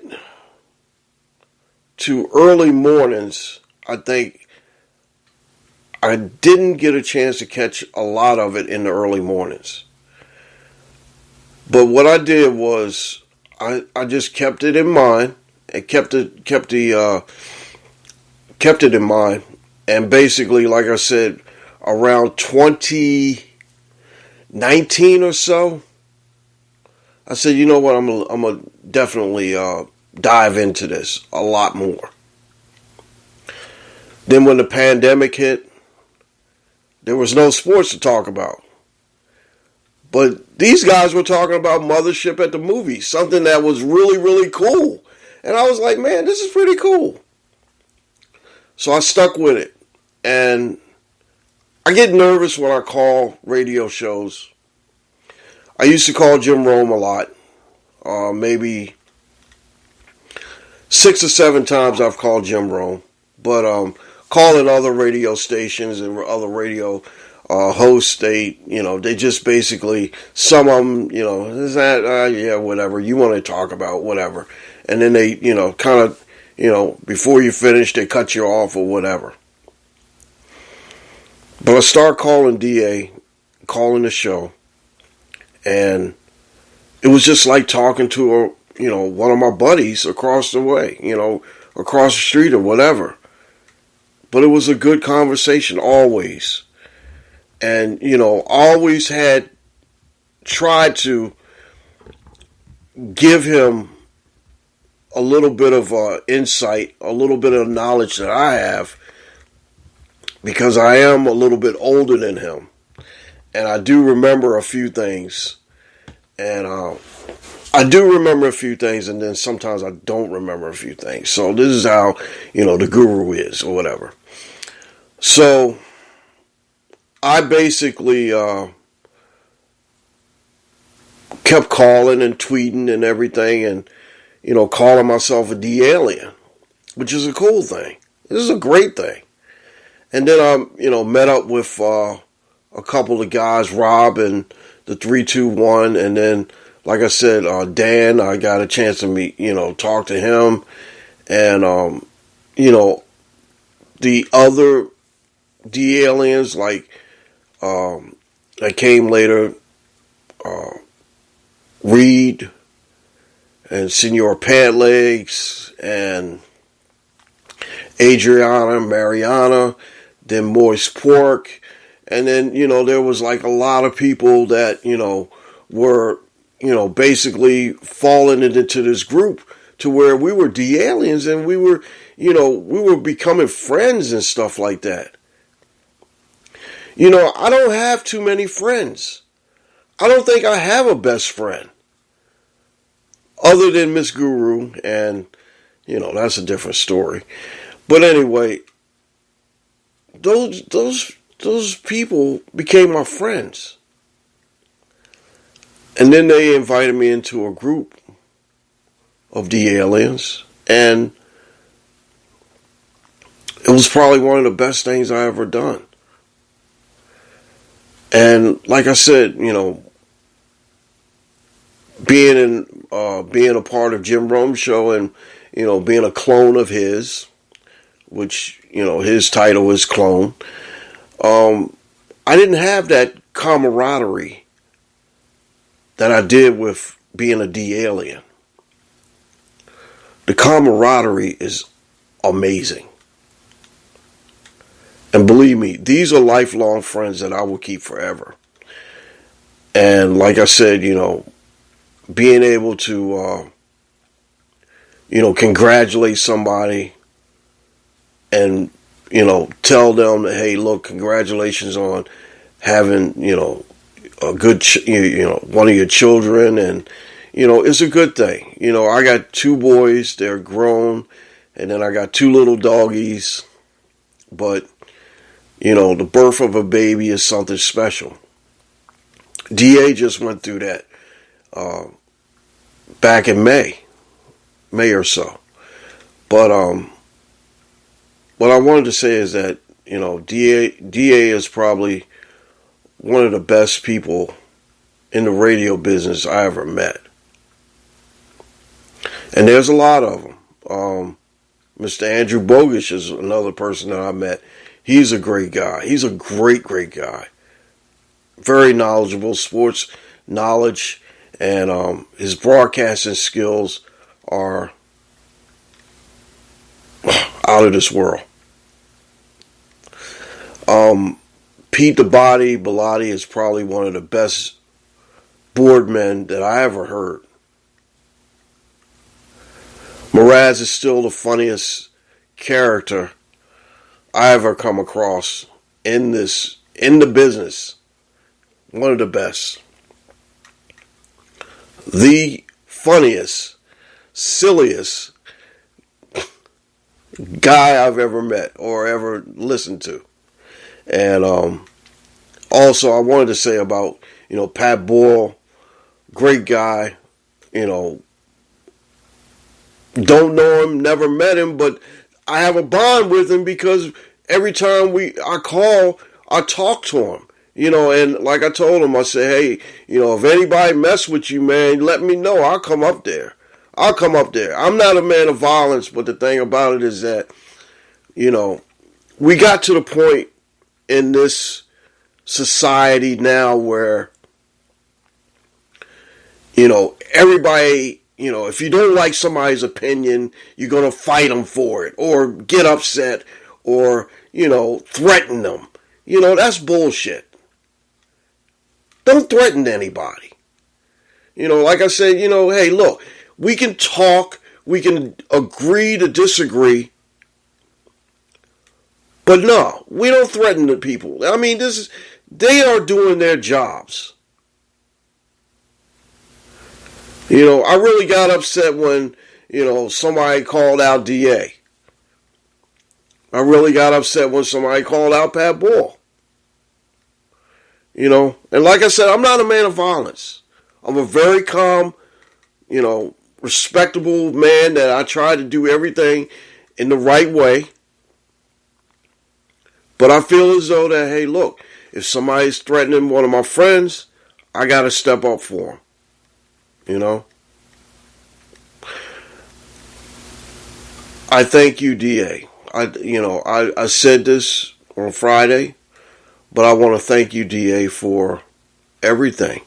to early mornings, I think I didn't get a chance to catch a lot of it in the early mornings. But what I did was I just kept it in mind and kept it in mind. And basically, like I said, around 2019 or so, I said, you know what, I'm gonna definitely dive into this a lot more. Then when the pandemic hit, there was no sports to talk about. But these guys were talking about Mothership at the movies, something that was really, really cool. And I was like, man, this is pretty cool. So I stuck with it. And I get nervous when I call radio shows. I used to call Jim Rome a lot. Maybe 6 or 7 times I've called Jim Rome. But calling other radio stations and other radio hosts, they just basically, some of them, is that, yeah, whatever, you want to talk about, whatever. And then they, kind of, before you finish, they cut you off or whatever. But I start calling DA, calling the show, and it was just like talking to one of my buddies across the way, across the street or whatever. But it was a good conversation, always. And, always had tried to give him a little bit of insight, a little bit of knowledge that I have, because I am a little bit older than him. And I do remember a few things. And I do remember a few things, and then sometimes I don't remember a few things. So this is how, the guru is, or whatever. So I basically kept calling and tweeting and everything, and, calling myself a D-alien, which is a cool thing. This is a great thing. And then I, met up with a couple of guys, Rob and the 321, and then, like I said, Dan, I got a chance to meet, talk to him, and, the other D-aliens, like, that came later, Reed, and Senor Pantlegs, and Adriana, Mariana, then Moist Pork, and then, there was like a lot of people that, were, basically falling into this group to where we were D-aliens, and we were, we were becoming friends and stuff like that. I don't have too many friends. I don't think I have a best friend other than Miss Guru, and, that's a different story. But anyway, those people became my friends. And then they invited me into a group of D-aliens, and it was probably one of the best things I ever done. And like I said, being a part of Jim Rome's show, and, being a clone of his, which, his title is clone, I didn't have that camaraderie that I did with being a D-alien. The camaraderie is amazing. And believe me, these are lifelong friends that I will keep forever. And like I said, being able to, congratulate somebody and, tell them that, hey, look, congratulations on having, a good, one of your children, and, it's a good thing. I got 2 boys, they're grown, and then I got 2 little doggies, but, the birth of a baby is something special. DA just went through that back in May or so. But what I wanted to say is that, DA is probably one of the best people in the radio business I ever met. And there's a lot of them. Mr. Andrew Bogish is another person that I met. He's a great guy. He's a great, great guy. Very knowledgeable, sports knowledge, and his broadcasting skills are out of this world. Pete the Body Bellotti is probably one of the best boardmen that I ever heard. Mraz is still the funniest character I ever come across in the business. One of the best. The funniest, silliest guy I've ever met or ever listened to. And also I wanted to say about, Pat Boyle, great guy, don't know him, never met him, but I have a bond with him because every time I call, I talk to him. And like I told him, I said, hey, if anybody mess with you, man, let me know. I'll come up there. I'm not a man of violence, but the thing about it is that, we got to the point in this society now where, everybody, if you don't like somebody's opinion, you're going to fight them for it or get upset or, threaten them. That's bullshit. Don't threaten anybody. Like I said, hey, look, we can talk, we can agree to disagree, but no, we don't threaten the people. I mean, they are doing their jobs. I really got upset when, somebody called out DA. I really got upset when somebody called out Pat Ball. And like I said, I'm not a man of violence. I'm a very calm, respectable man that I try to do everything in the right way. But I feel as though that, hey, look, if somebody's threatening one of my friends, I got to step up for them. I thank you, DA. I said this on Friday, but I want to thank you, DA, for everything.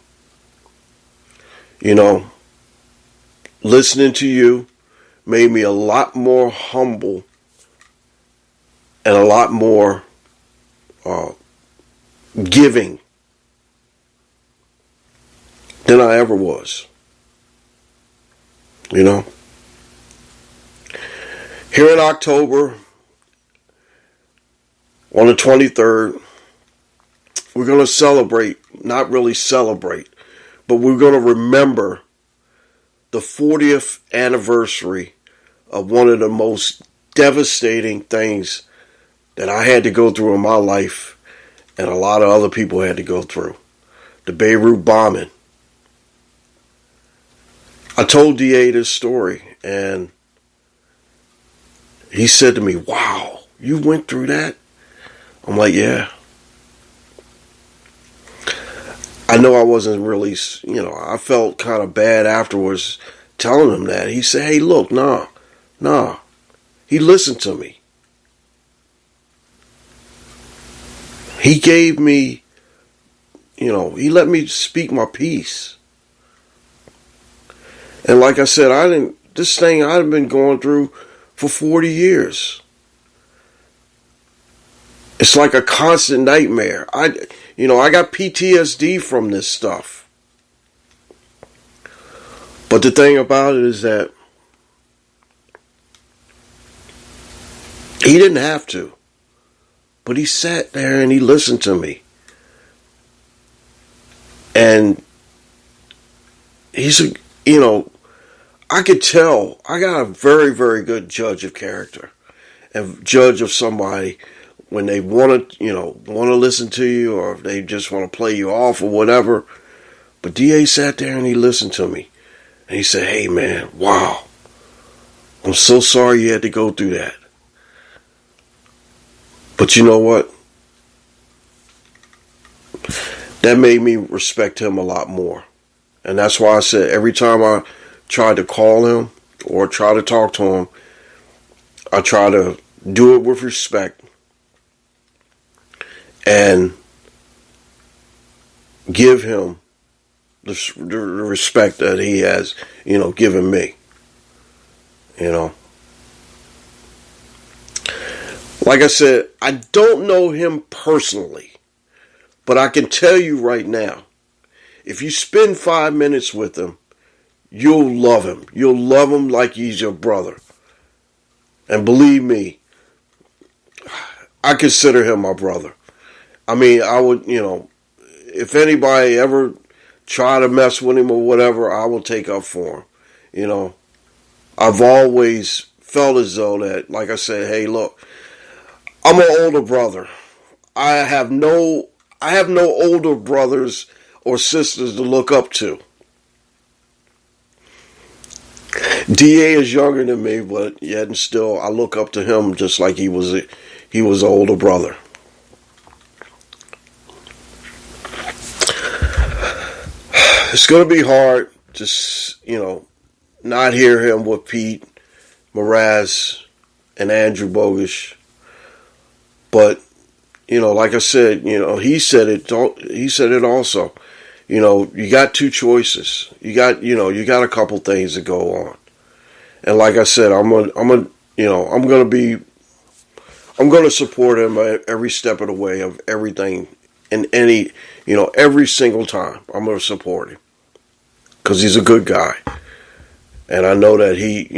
Listening to you made me a lot more humble and a lot more giving than I ever was. Here in October, on the 23rd, we're going to celebrate, not really celebrate, but we're going to remember the 40th anniversary of one of the most devastating things that I had to go through in my life and a lot of other people had to go through. The Beirut bombing. I told DA this story and he said to me, wow, you went through that? I'm like, yeah. I know I wasn't really, I felt kind of bad afterwards telling him that. He said, hey, look, nah. He listened to me. He gave me, he let me speak my piece. And like I said, this thing I've been going through for 40 years. It's like a constant nightmare. I got PTSD from this stuff. But the thing about it is that he didn't have to. But he sat there and he listened to me. And he's, I could tell I got a very, very good judge of character and judge of somebody when they want to listen to you or if they just want to play you off or whatever. But DA sat there and he listened to me. And he said, hey man, wow. I'm so sorry you had to go through that. But you know what? That made me respect him a lot more. And that's why I said every time I try to call him or try to talk to him, I try to do it with respect and give him the respect that he has, given me. Like I said, I don't know him personally, but I can tell you right now, if you spend 5 minutes with him, you'll love him. You'll love him like he's your brother. And believe me, I consider him my brother. I mean, I would, if anybody ever try to mess with him or whatever, I will take up for him. I've always felt as though that, like I said, hey, look, I'm an older brother. I have no older brothers or sisters to look up to. DA is younger than me, but yet and still I look up to him just like he was an older brother. it's going to be hard to, not hear him with Pete, Mraz, and Andrew Bogish. But, like I said, he said it. He said it also. You got two choices. You got a couple things to go on. And like I said, I'm going to support him every step of the way of everything and every single time. I'm going to support him because he's a good guy. And I know that he,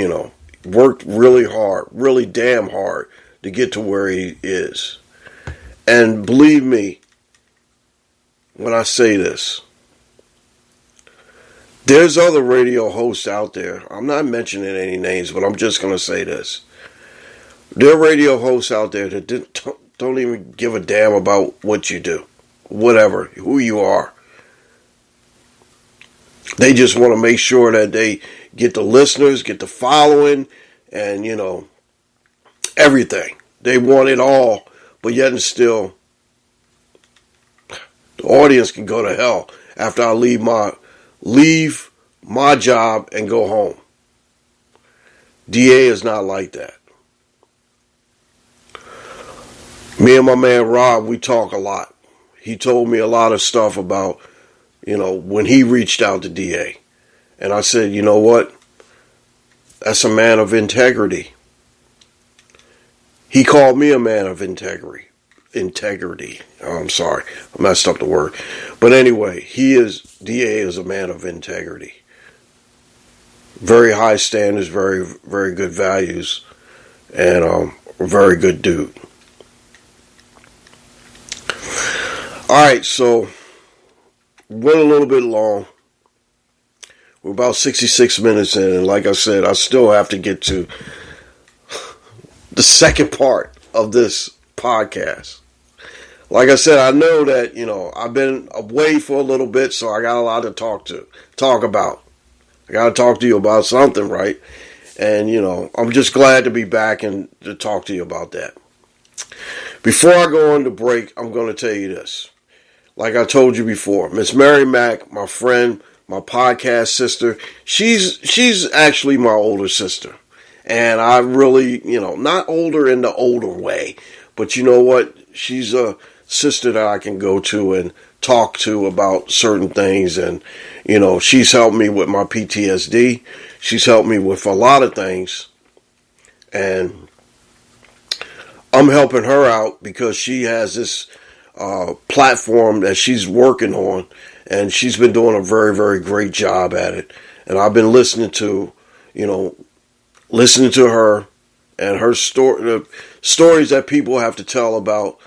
worked really hard, really damn hard to get to where he is. And believe me when I say this, there's other radio hosts out there. I'm not mentioning any names, but I'm just going to say this. There are radio hosts out there that don't even give a damn about what you do, whatever, who you are. They just want to make sure that they get the listeners, get the following, and, everything. They want it all, but yet and still, the audience can go to hell after I leave my job and go home. DA is not like that. Me and my man Rob, we talk a lot. He told me a lot of stuff about, when he reached out to DA. And I said, you know what? That's a man of integrity. He called me a man of integrity. Oh, I'm sorry. I messed up the word. But anyway, DA is a man of integrity. Very high standards, very, very good values, and a very good dude. Alright, so went a little bit long. We're about 66 minutes in, and like I said, I still have to get to the second part of this podcast. Like I said, I know that, I've been away for a little bit, so I got a lot to talk about. I got to talk to you about something, right? And, I'm just glad to be back and to talk to you about that. Before I go on the break, I'm going to tell you this. Like I told you before, Miss Mary Mack, my friend, my podcast sister, she's actually my older sister. And I really, not older in the older way, but you know what? She's a sister that I can go to and talk to about certain things. And, she's helped me with my PTSD. She's helped me with a lot of things. And I'm helping her out because she has this platform that she's working on. And she's been doing a very, very great job at it. And I've been listening to her and her the stories that people have to tell about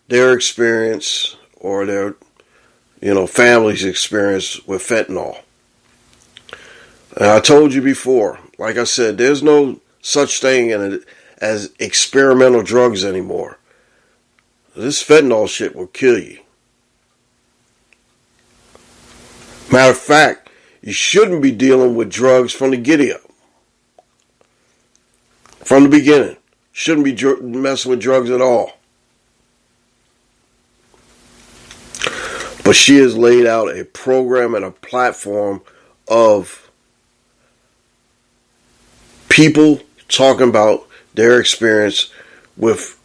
their experience or their, family's experience with fentanyl. And I told you before, like I said, there's no such thing as experimental drugs anymore. This fentanyl shit will kill you. Matter of fact, you shouldn't be dealing with drugs from the giddy up. From the beginning. Shouldn't be messing with drugs at all. But she has laid out a program and a platform of people talking about their experience with,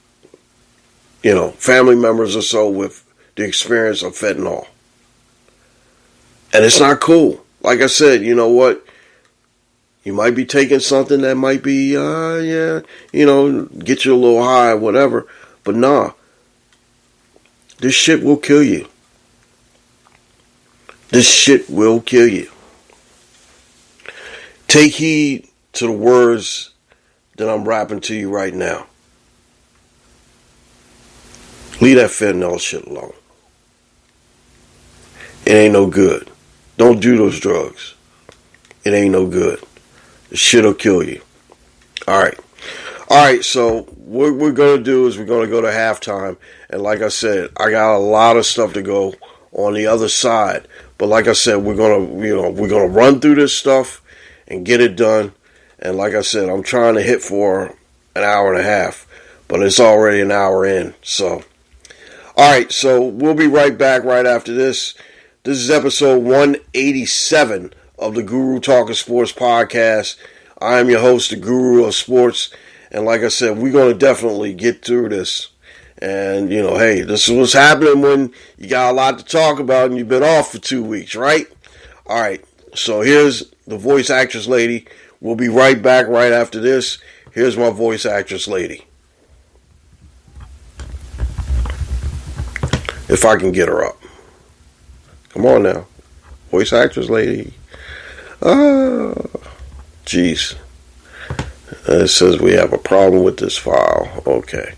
family members or so with the experience of fentanyl. And it's not cool. Like I said, you know what? You might be taking something that might be, get you a little high, whatever. But nah. This shit will kill you. This shit will kill you. Take heed to the words that I'm rapping to you right now. Leave that fentanyl shit alone. It ain't no good. Don't do those drugs. It ain't no good. The shit'll kill you. Alright, so what we're going to do is we're going to go to halftime. And like I said, I got a lot of stuff to go on the other side. But like I said, we're going to run through this stuff and get it done. And like I said, I'm trying to hit for an hour and a half. But it's already an hour in. So, alright, so we'll be right back right after this This is episode 187 of the Guru Talking Sports podcast. I am your host, the Guru of Sports. And like I said, we're going to definitely get through this. And, hey, this is what's happening when you got a lot to talk about and you've been off for 2 weeks, right? All right, so here's the voice actress lady. We'll be right back right after this. Here's my voice actress lady. If I can get her up. Come on now. Voice actress lady. Jeez. It says we have a problem with this file. Okay.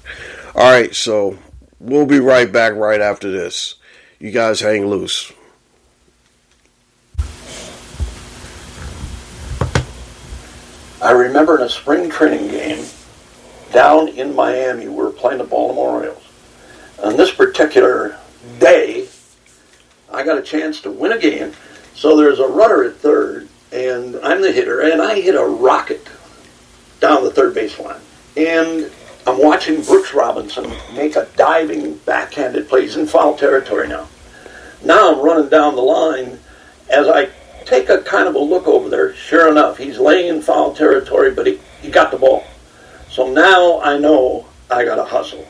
Alright, so we'll be right back right after this. You guys hang loose. I remember in a spring training game down in Miami, we were playing the Baltimore Orioles. On this particular day, I got a chance to win a game. So there's a runner at third, and I'm the hitter, and I hit a rocket down the third baseline. And I'm watching Brooks Robinson make a diving backhanded play. He's in foul territory now. Now I'm running down the line. As I take a kind of a look over there, sure enough, he's laying in foul territory, but he got the ball. So now I know I got to hustle.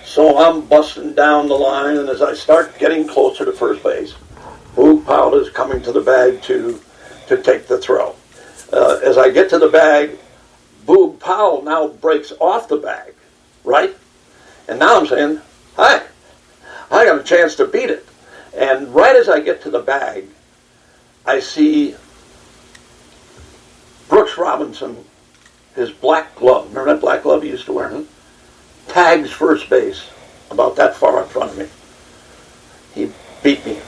So I'm busting down the line, and as I start getting closer to first base, Boog Powell is coming to the bag to take the throw. As I get to the bag, Boog Powell now breaks off the bag, right? And now I'm saying, hi, I got a chance to beat it. And right as I get to the bag, I see Brooks Robinson, his black glove, remember that black glove he used to wear? Tags first base about that far in front of me. He beat me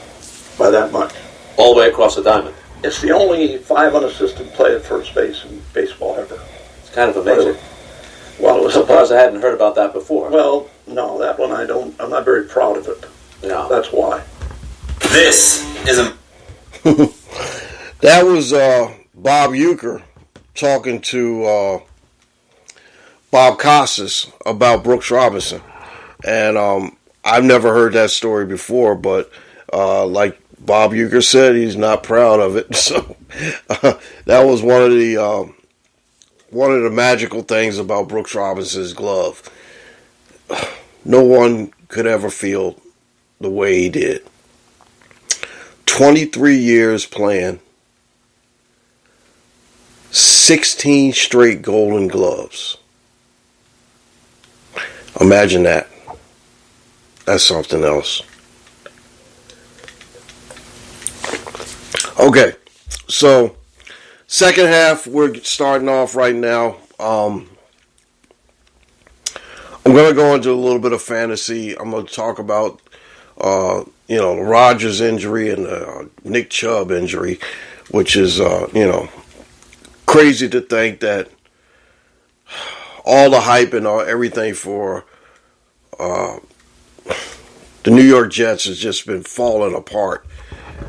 by that much. All the way across the diamond. It's the only 5 unassisted play at first base in baseball ever. It's kind of amazing. Well, it was surprised I hadn't heard about that before. Well, no, that one I'm not very proud of it. Yeah. That's why. This is a... That was Bob Uecker talking to Bob Costas about Brooks Robinson. And I've never heard that story before, but like Bob Uecker said, he's not proud of it. So that was one of the magical things about Brooks Robinson's glove. No one could ever feel the way he did. 23 years playing, 16 straight Golden Gloves. Imagine that. That's something else. Okay, so second half, we're starting off right now. I'm going to go into a little bit of fantasy. I'm going to talk about the Rodgers injury and the Nick Chubb injury, which is, crazy to think that all the hype and everything for the New York Jets has just been falling apart.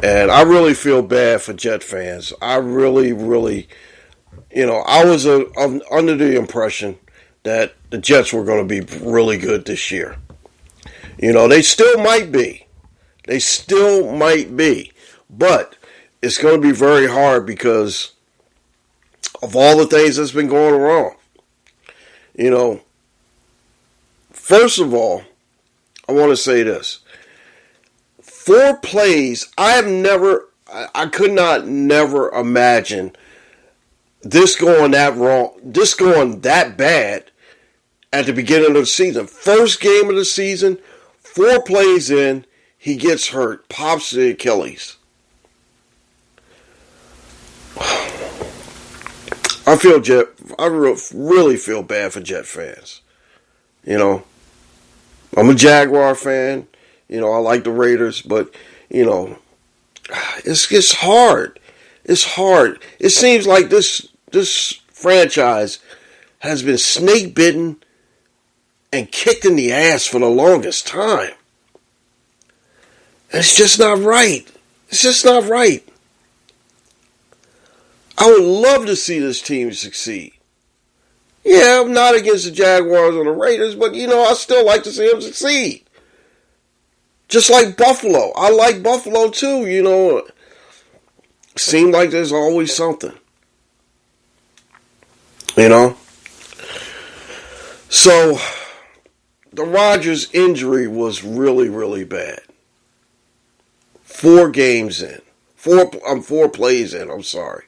And I really feel bad for Jet fans. I really, really, I was under the impression that the Jets were going to be really good this year. They still might be. They still might be. But it's going to be very hard because of all the things that's been going wrong. First of all, I want to say this. 4 plays, I could not never imagine this going that wrong, this going that bad at the beginning of the season. First game of the season, 4 plays in, he gets hurt, pops the Achilles. I really feel bad for Jet fans. I'm a Jaguar fan. I like the Raiders, but it's hard. It's hard. It seems like this franchise has been snake bitten and kicked in the ass for the longest time. It's just not right. It's just not right. I would love to see this team succeed. Yeah, I'm not against the Jaguars or the Raiders, but, I still like to see them succeed. Just like Buffalo. I like Buffalo too, you know. Seemed like there's always something. You know? So, the Rodgers injury was really, really bad. 4 games in. 4 plays in, I'm sorry.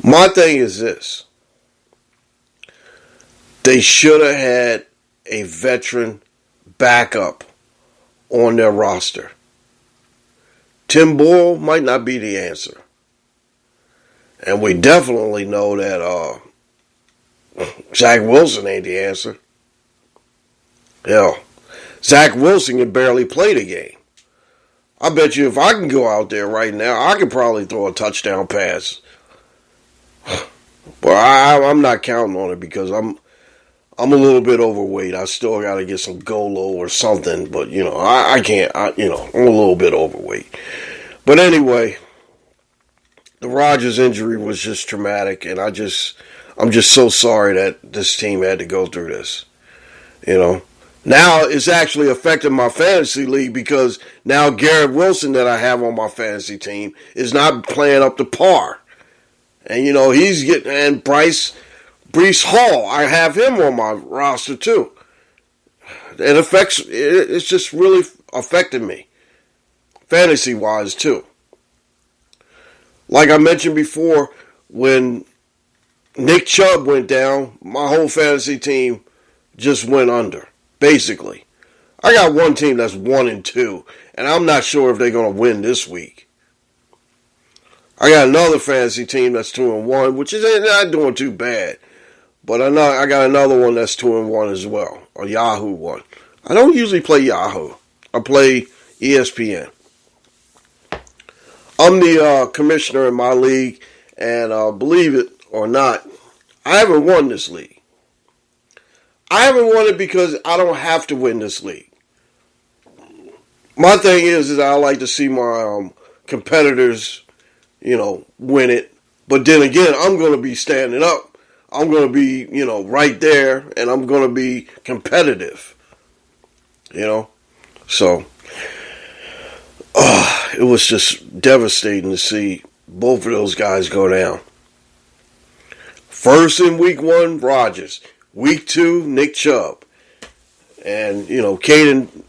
My thing is this. They should have had a veteran backup on their roster. Tim Boyle might not be the answer. And we definitely know that Zach Wilson ain't the answer. Hell, Zach Wilson can barely play the game. I bet you if I can go out there right now, I could probably throw a touchdown pass. But I'm not counting on it because I'm a little bit overweight. I still got to get some Golo or something. But, you know, I can't, I'm a little bit overweight. But anyway, the Rodgers injury was just traumatic. And I'm just so sorry that this team had to go through this. You know. Now it's actually affecting my fantasy league because now Garrett Wilson that I have on my fantasy team is not playing up to par. And, you know, he's getting, and Breece Hall, I have him on my roster too. It's just really affecting me. Fantasy-wise too. Like I mentioned before, when Nick Chubb went down, my whole fantasy team just went under. Basically, I got one team that's 1-2, and I'm not sure if they're going to win this week. I got another fantasy team that's 2-1, which is not doing too bad. But I got another one that's 2-1 as well, a Yahoo one. I don't usually play Yahoo. I play ESPN. I'm the commissioner in my league, and believe it or not, I haven't won this league. I haven't won it because I don't have to win this league. My thing is I like to see my competitors, you know, win it. But then again, I'm going to be standing up. I'm going to be, you know, right there, and I'm going to be competitive. You know? So, it was just devastating to see both of those guys go down. First in week 1, Rodgers. Week 2, Nick Chubb. And, you know, Caden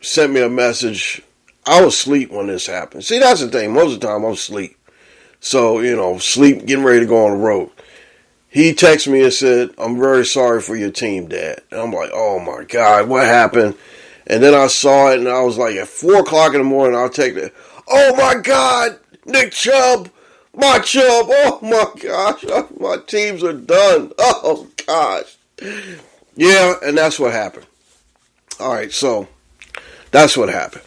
sent me a message. I was asleep when this happened. See, that's the thing. Most of the time, I'm asleep. So, you know, sleep, getting ready to go on the road. He texted me and said, "I'm very sorry for your team, Dad." And I'm like, oh, my God, what happened? And then I saw it, and I was like, at 4 o'clock in the morning, I'll take it. Oh, my God, Nick Chubb. My Chubb, oh my gosh, my teams are done. Oh gosh. Yeah, and that's what happened. All right, so that's what happened.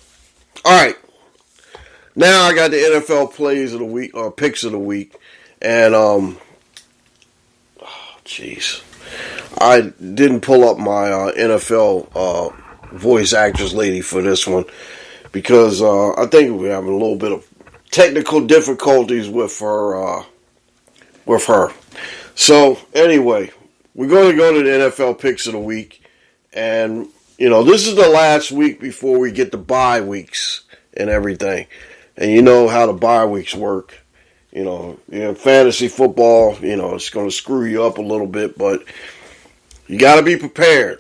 All right, now I got the NFL plays of the week, or picks of the week, and I didn't pull up my NFL voice actress lady for this one because I think we're having a little bit of technical difficulties with her. So anyway, we're going to go to the NFL picks of the week, and you know this is the last week before we get the bye weeks and everything, and you know how the bye weeks work. You know, fantasy football, you know, it's going to screw you up a little bit, but you got to be prepared.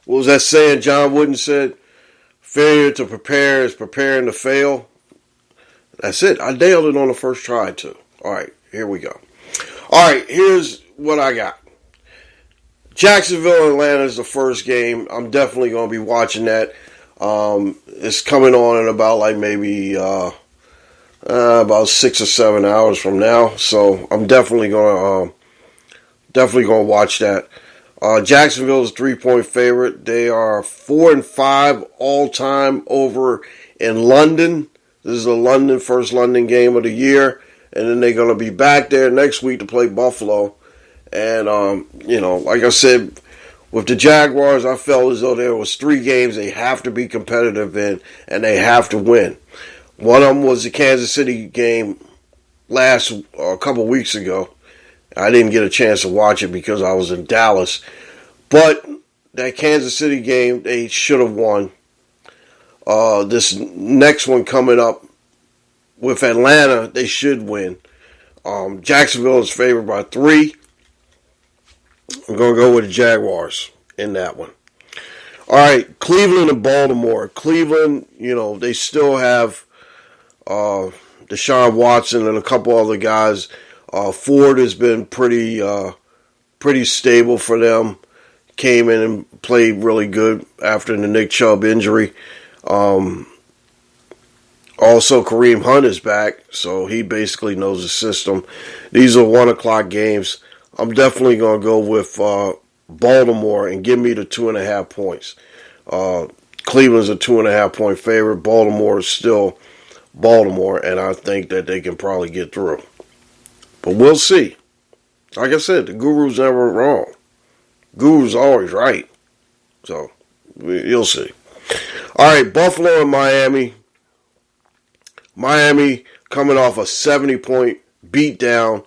What was that saying John Wooden said? Failure to prepare is preparing to fail. That's it. I nailed it on the first try, too. All right, here we go. All right, here's what I got. Jacksonville, Atlanta is the first game. I'm definitely going to be watching that. It's coming on in about like maybe about 6 or 7 hours from now. So I'm definitely going to watch that. Jacksonville is a 3-point favorite. They are 4-5 all time over in London. This is the first London game of the year. And then they're going to be back there next week to play Buffalo. And, you know, like I said, with the Jaguars, I felt as though there was 3 games they have to be competitive in and they have to win. One of them was the Kansas City game a couple weeks ago. I didn't get a chance to watch it because I was in Dallas. But that Kansas City game, they should have won. This next one coming up with Atlanta, they should win. Jacksonville is favored by 3. I'm going to go with the Jaguars in that one. All right, Cleveland and Baltimore. Cleveland, they still have Deshaun Watson and a couple other guys. Ford has been pretty stable for them. Came in and played really good after the Nick Chubb injury. Also, Kareem Hunt is back, so he basically knows the system. These are 1 o'clock games. I'm definitely going to go with Baltimore and give me the 2.5 points. Cleveland's a 2.5 point favorite. Baltimore is still Baltimore, and I think that they can probably get through. But we'll see. Like I said, the guru's never wrong. Guru's always right. So, you'll see. All right, Buffalo and Miami. Miami coming off a 70-point beatdown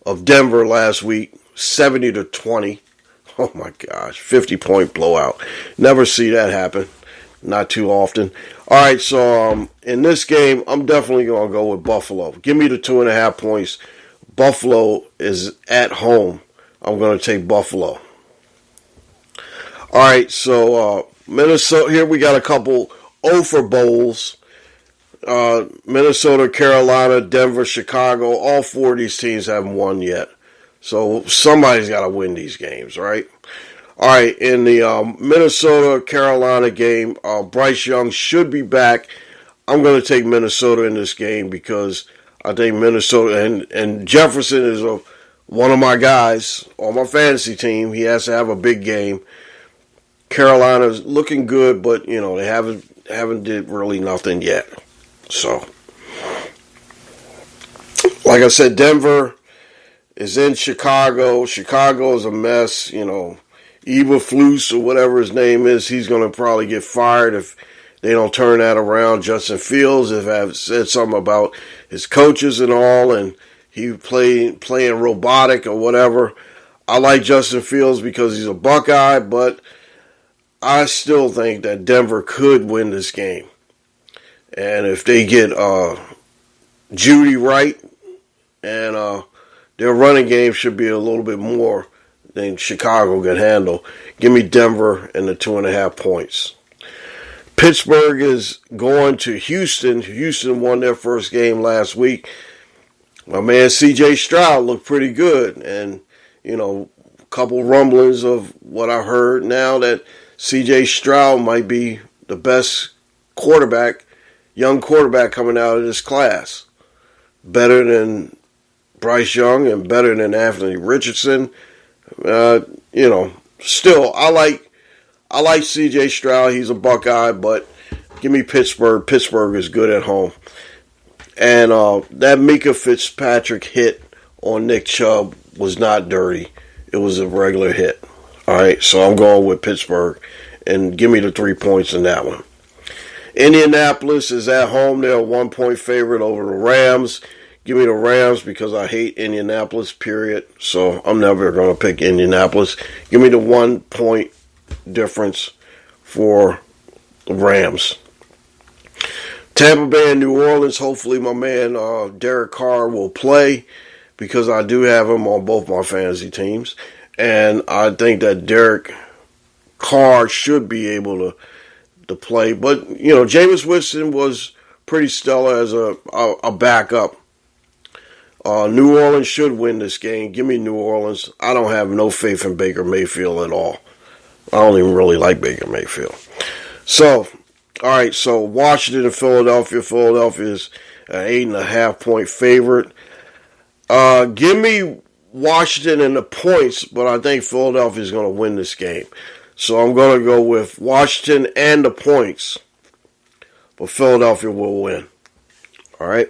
of Denver last week, 70-20. Oh my gosh, 50-point blowout. Never see that happen. Not too often. All right, so in this game, I'm definitely going to go with Buffalo. Give me the 2.5 points. Buffalo is at home. I'm going to take Buffalo. All right, so Minnesota, here we got a couple over bowls. Minnesota, Carolina, Denver, Chicago, all 4 of these teams haven't won yet. So somebody's got to win these games, right? All right, in the Minnesota-Carolina game, Bryce Young should be back. I'm going to take Minnesota in this game because I think Minnesota, and Jefferson is one of my guys on my fantasy team. He has to have a big game. Carolina's looking good, but, they haven't did really nothing yet. So, like I said, Denver is in Chicago. Chicago is a mess. Eberflus or whatever his name is, he's going to probably get fired if they don't turn that around. Justin Fields have said something about his coaches and all, and he playing robotic or whatever. I like Justin Fields because he's a Buckeye, but I still think that Denver could win this game. And if they get Judy right, and their running game should be a little bit more than Chicago can handle, give me Denver and the 2.5 points. Pittsburgh is going to Houston. Houston won their first game last week. My man C.J. Stroud looked pretty good, and a couple rumblings of what I heard now that C.J. Stroud might be the best young quarterback coming out of this class. Better than Bryce Young and better than Anthony Richardson. Still, I like C.J. Stroud. He's a Buckeye, but give me Pittsburgh. Pittsburgh is good at home. And that Mika Fitzpatrick hit on Nick Chubb was not dirty. It was a regular hit. All right, so I'm going with Pittsburgh. And give me the 3 points in that one. Indianapolis is at home. They're a 1-point favorite over the Rams. Give me the Rams because I hate Indianapolis, period. So I'm never going to pick Indianapolis. Give me the 1 point difference for the Rams. Tampa Bay and New Orleans, hopefully my man Derek Carr will play because I do have him on both my fantasy teams. And I think that Derek Carr should be able to play. But, Jameis Winston was pretty stellar as a backup. New Orleans should win this game. Give me New Orleans. I don't have no faith in Baker Mayfield at all. I don't even really like Baker Mayfield. So, all right, so Washington and Philadelphia. Philadelphia is an 8.5 point favorite. Give me Washington and the points, but I think Philadelphia is going to win this game. So I'm going to go with Washington and the points, but Philadelphia will win. All right.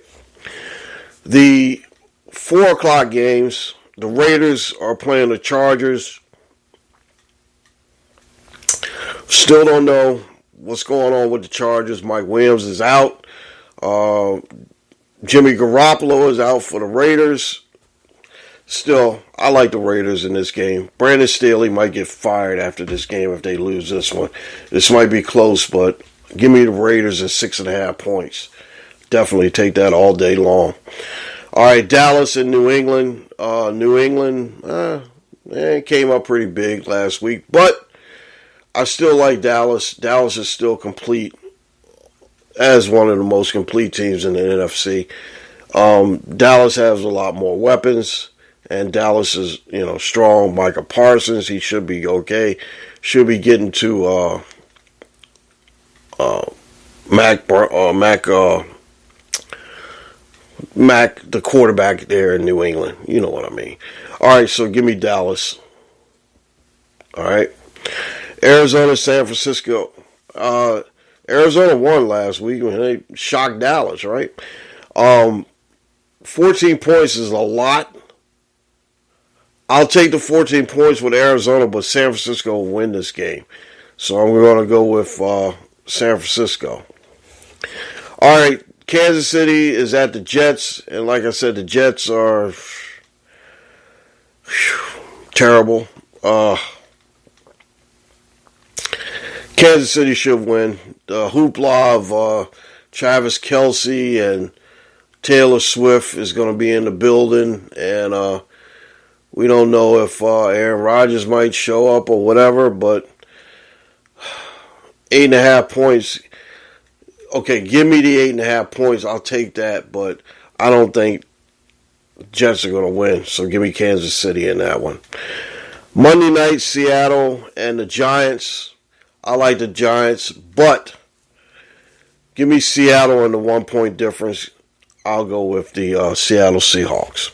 The 4 o'clock games, the Raiders are playing the Chargers. Still don't know what's going on with the Chargers. Mike Williams is out. Jimmy Garoppolo is out for the Raiders. Still, I like the Raiders in this game. Brandon Staley might get fired after this game if they lose this one. This might be close, but give me the Raiders at 6.5 points. Definitely take that all day long. All right, Dallas and New England. New England came up pretty big last week, but I still like Dallas. Dallas is still complete as one of the most complete teams in the NFC. Dallas has a lot more weapons, and Dallas is, strong. Micah Parsons, he should be okay. Should be getting to Mac, the quarterback there in New England. You know what I mean. All right, so give me Dallas. All right. Arizona, San Francisco. Arizona won last week when they shocked Dallas, right? 14 points is a lot. I'll take the 14 points with Arizona, but San Francisco will win this game. So I'm going to go with San Francisco. All right, Kansas City is at the Jets, and like I said, the Jets are terrible. Kansas City should win. The hoopla of Travis Kelce and Taylor Swift is going to be in the building, and we don't know if Aaron Rodgers might show up or whatever, but 8.5 points. Okay, give me the 8.5 points. I'll take that, but I don't think Jets are going to win, so give me Kansas City in that one. Monday night, Seattle and the Giants. I like the Giants, but give me Seattle in the 1 point difference. I'll go with the Seattle Seahawks.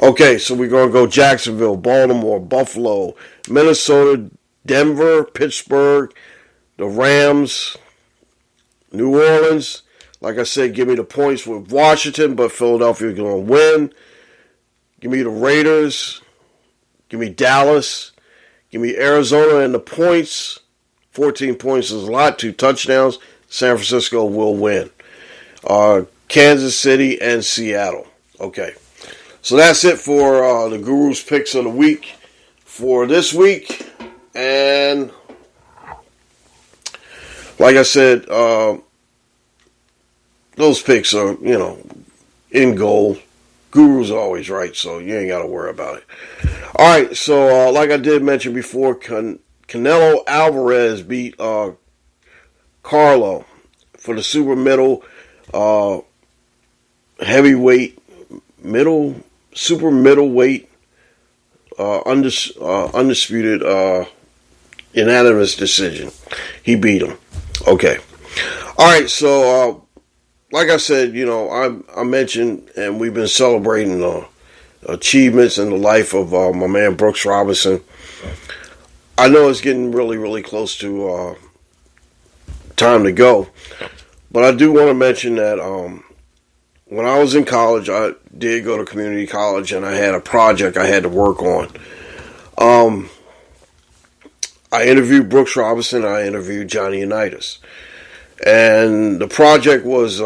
Okay, so we're going to go Jacksonville, Baltimore, Buffalo, Minnesota, Denver, Pittsburgh, the Rams, New Orleans. Like I said, give me the points with Washington, but Philadelphia is going to win. Give me the Raiders. Give me Dallas. Give me Arizona and the points. 14 points is a lot. 2 touchdowns. San Francisco will win. Kansas City and Seattle. Okay. So that's it for the Guru's Picks of the Week for this week. And like I said, those picks are, in goal. Guru's always right, so you ain't got to worry about it. All right, so like I did mention before, Canelo Alvarez beat Carlo for the super super middleweight, undisputed unanimous decision. He beat him. Okay. All right, so like I said, I mentioned, and we've been celebrating achievements in the life of my man Brooks Robinson. I know it's getting really, really close to time to go, but I do want to mention that when I was in college, I did go to community college, and I had a project I had to work on. I interviewed Brooks Robinson, I interviewed Johnny Unitas. And the project was,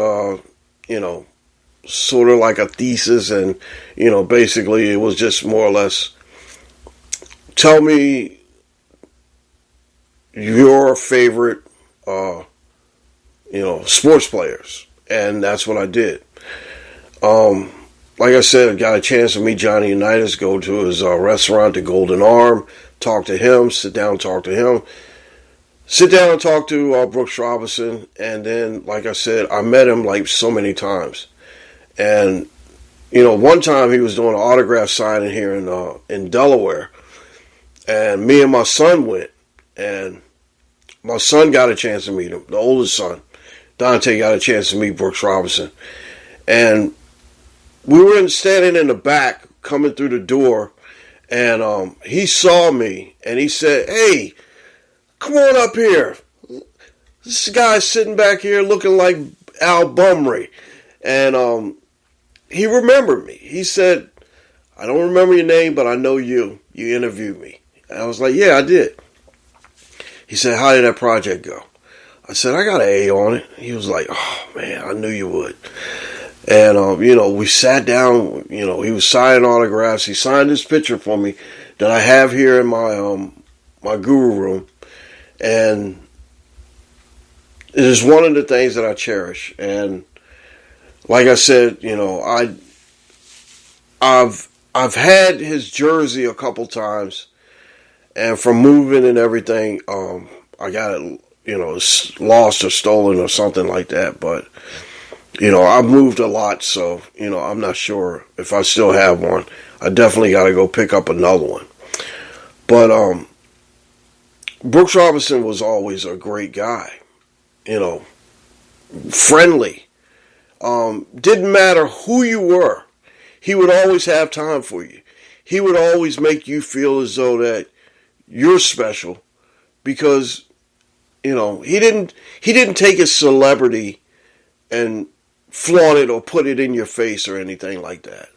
sort of like a thesis, and, basically it was just more or less, tell me your favorite, sports players. And that's what I did. Like I said, I got a chance to meet Johnny Unitas, go to his restaurant, the Golden Arm, talk to him, sit down and talk to him. Sit down and talk to Brooks Robinson, and then, like I said, I met him like so many times. And, one time he was doing an autograph signing here in Delaware, and me and my son went, and my son got a chance to meet him, the oldest son. Dante got a chance to meet Brooks Robinson. And we were standing in the back, coming through the door, and he saw me, and he said, "Hey, come on up here. This guy's sitting back here looking like Al Bumry." And he remembered me. He said, "I don't remember your name, but I know you. You interviewed me." And I was like, "Yeah, I did." He said, "How did that project go?" I said, "I got an A on it." He was like, "Oh, man, I knew you would." And, we sat down, he was signing autographs. He signed this picture for me that I have here in my guru room. And it is one of the things that I cherish. And like I said, I've had his jersey a couple times, and from moving and everything, I got it, lost or stolen or something like that. But I've moved a lot, so I'm not sure if I still have one. I definitely got to go pick up another one. But Brooks Robinson was always a great guy, friendly. Didn't matter who you were. He would always have time for you. He would always make you feel as though that you're special, because he didn't take his celebrity and flaunt it or put it in your face or anything like that.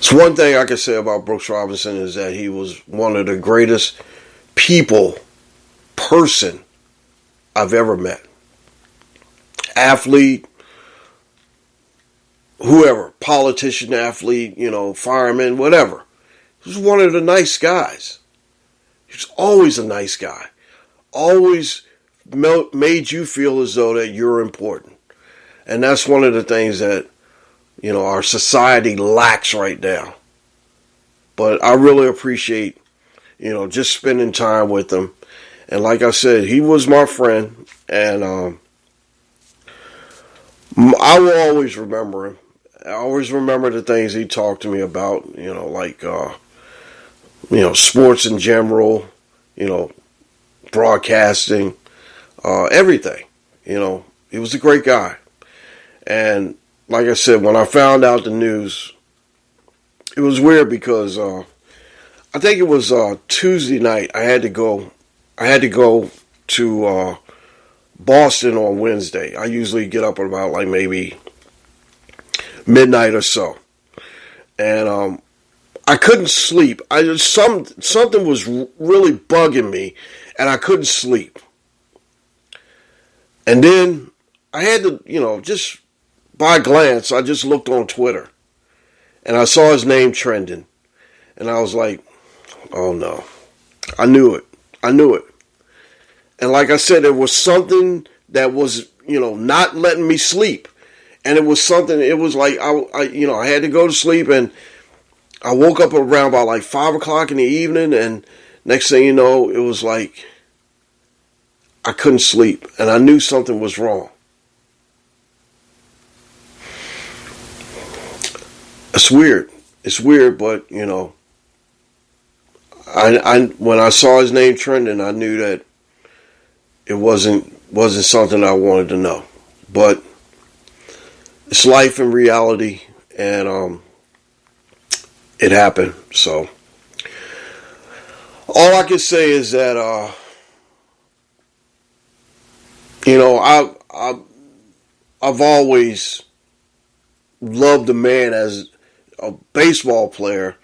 So one thing I can say about Brooks Robinson is that he was one of the greatest person I've ever met. Athlete, whoever, politician, athlete, fireman, whatever. He was one of the nice guys. He was always a nice guy. Always made you feel as though that you're important. And that's one of the things that, our society lacks right now. But I really appreciate, just spending time with him. And like I said, he was my friend. And I will always remember him. I always remember the things he talked to me about, sports in general, broadcasting, everything. He was a great guy. And like I said, when I found out the news, it was weird because I think it was Tuesday night. I had to go to Boston on Wednesday. I usually get up at about like maybe midnight or so, and I couldn't sleep. Something was really bugging me, and I couldn't sleep. And then I had to, just by glance, I just looked on Twitter, and I saw his name trending, and I was like, oh no, I knew it. And like I said, there was something that was, not letting me sleep. And it was something, it was like, I had to go to sleep, and I woke up around about like 5 o'clock in the evening, and next thing you know, it was like, I couldn't sleep, and I knew something was wrong. It's weird, but, when I saw his name trending, I knew that it wasn't something I wanted to know. But it's life and reality, and it happened. So all I can say is that I've always loved the man as a baseball player,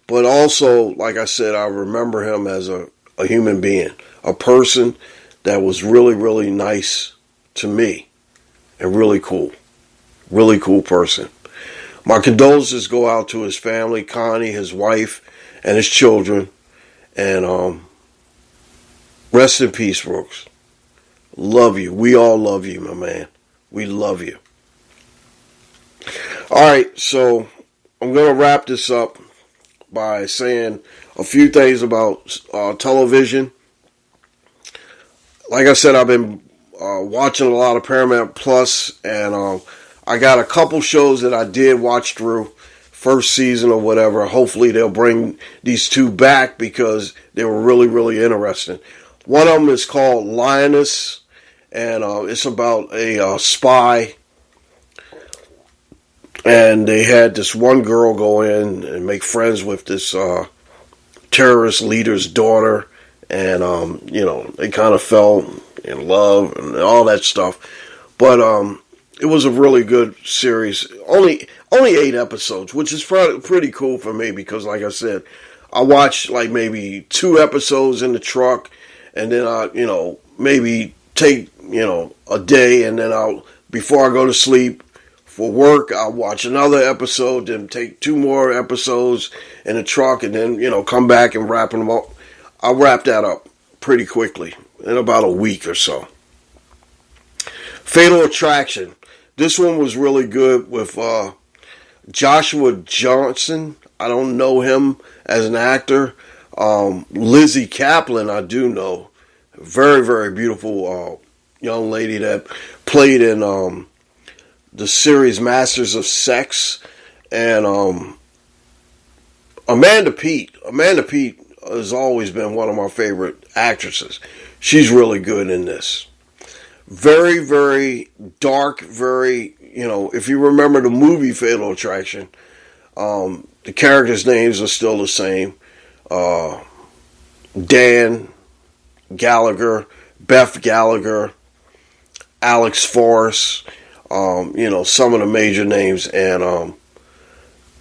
but also, like I said, I remember him as a human being, a person that was really, really nice to me and really cool person. My condolences go out to his family, Connie, his wife, and his children. And rest in peace, Brooks. Love you. We all love you, my man. We love you. All right, so I'm going to wrap this up by saying a few things about television. Like I said, I've been watching a lot of Paramount Plus, and I got a couple shows that I did watch through first season or whatever. Hopefully they'll bring these two back because they were really, really interesting. One of them is called Lioness, and it's about a spy. And they had this one girl go in and make friends with this terrorist leader's daughter. And, they kind of fell in love and all that stuff. But it was a really good series. Only 8 episodes, which is pretty cool for me because, like I said, I watched like maybe 2 episodes in the truck. And then I, maybe take, a day, and then I'll before I go to sleep. For work, I'll watch another episode, then take 2 more episodes in the truck, and then, come back and wrap them up. I'll wrap that up pretty quickly, in about a week or so. Fatal Attraction. This one was really good with Joshua Johnson. I don't know him as an actor. Lizzie Kaplan, I do know. Very, very beautiful young lady that played in the series Masters of Sex. And Amanda Peet. Amanda Peet has always been one of my favorite actresses. She's really good in this. Very, very dark, very, if you remember the movie Fatal Attraction, the characters' names are still the same. Dan Gallagher, Beth Gallagher, Alex Forrest, some of the major names. And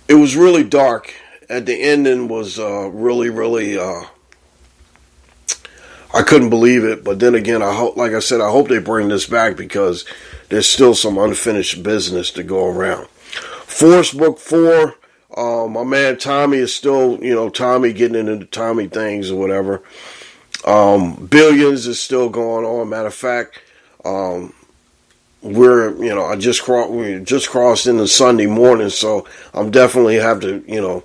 it was really dark. At the ending was really, really... I couldn't believe it, but then again, I hope they bring this back because there's still some unfinished business to go around. Force Book 4, my man Tommy is still, Tommy getting into Tommy things or whatever. Billions is still going on. Matter of fact, we just crossed into Sunday morning, so I'm definitely have to,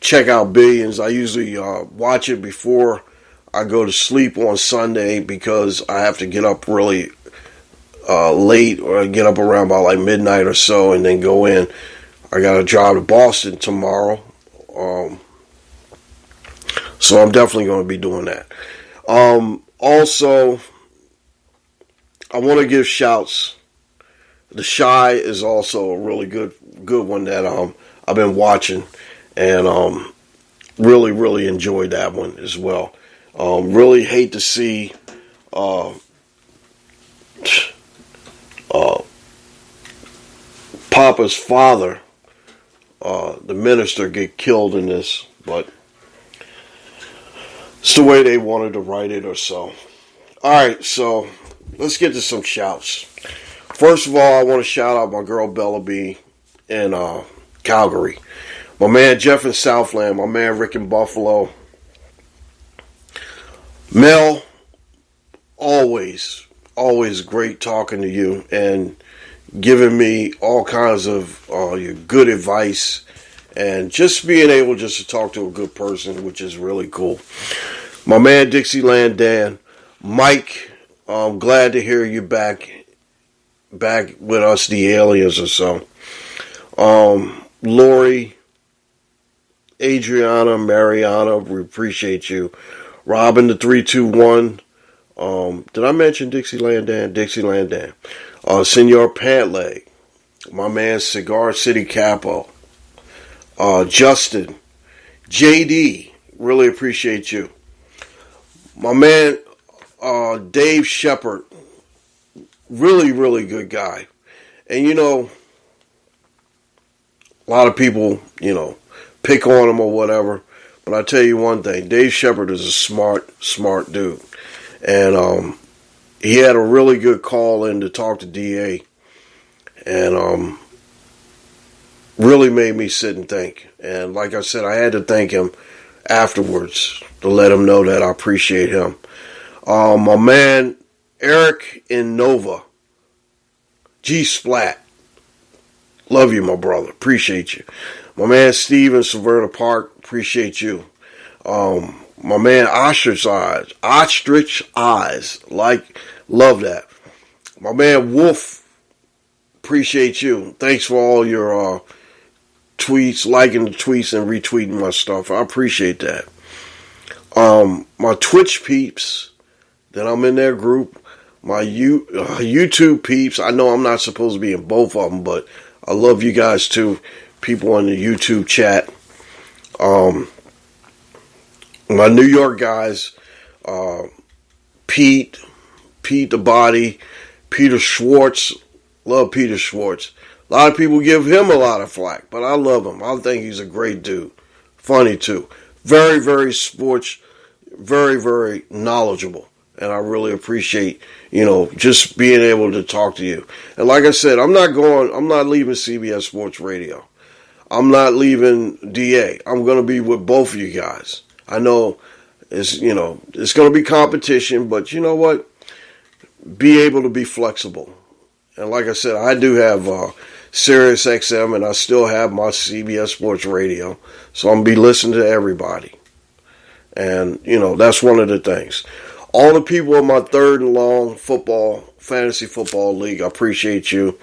check out Billions. I usually watch it before I go to sleep on Sunday because I have to get up really late, or get up around about like midnight or so and then go in. I got to drive to Boston tomorrow. So I'm definitely going to be doing that. Also, I want to give shouts. The Shy is also a really good one that I've been watching, and really, really enjoyed that one as well. Really hate to see Papa's father, the minister, get killed in this, but it's the way they wanted to write it or so. Alright, so let's get to some shouts. First of all, I want to shout out my girl Bella B in Calgary. My man Jeff in Southland, my man Rick in Buffalo. Mel, always great talking to you and giving me all kinds of your good advice and just being able just to talk to a good person, which is really cool. My man Dixieland Dan, Mike, I'm glad to hear you back with us, the aliens or so. Lori, Adriana, Mariana, we appreciate you. Robin the 321. Did I mention Dixieland Dan? Dixieland Dan. Senor Pantleg. My man Cigar City Capo. Justin. JD. Really appreciate you. My man Dave Shepard. Really, really good guy. And a lot of people, pick on him or whatever. But I tell you one thing, Dave Shepard is a smart dude. And he had a really good call in to talk to DA. And really made me sit and think. And like I said, I had to thank him afterwards to let him know that I appreciate him. My man Eric in Nova. G-Splat. Love you, my brother. Appreciate you. My man Steve in Saverna Park. Appreciate you. My man Ostrich Eyes. Love that. My man Wolf. Appreciate you. Thanks for all your tweets, liking the tweets and retweeting my stuff. I appreciate that. My Twitch peeps that I'm in their group. My YouTube peeps. I know I'm not supposed to be in both of them, but I love you guys too. People on the YouTube chat. My New York guys, Pete the Body, Peter Schwartz. Love Peter Schwartz. A lot of people give him a lot of flack, but I love him. I think he's a great dude. Funny too. Very, very sports. Very, very knowledgeable. And I really appreciate, just being able to talk to you. And like I said, I'm not leaving CBS Sports Radio. I'm not leaving DA. I'm going to be with both of you guys. I know it's going to be competition, but you know what? Be able to be flexible. And like I said, I do have Sirius XM, and I still have my CBS Sports Radio. So I'm going to be listening to everybody. And, that's one of the things. All the people in my third and long fantasy football league, I appreciate you.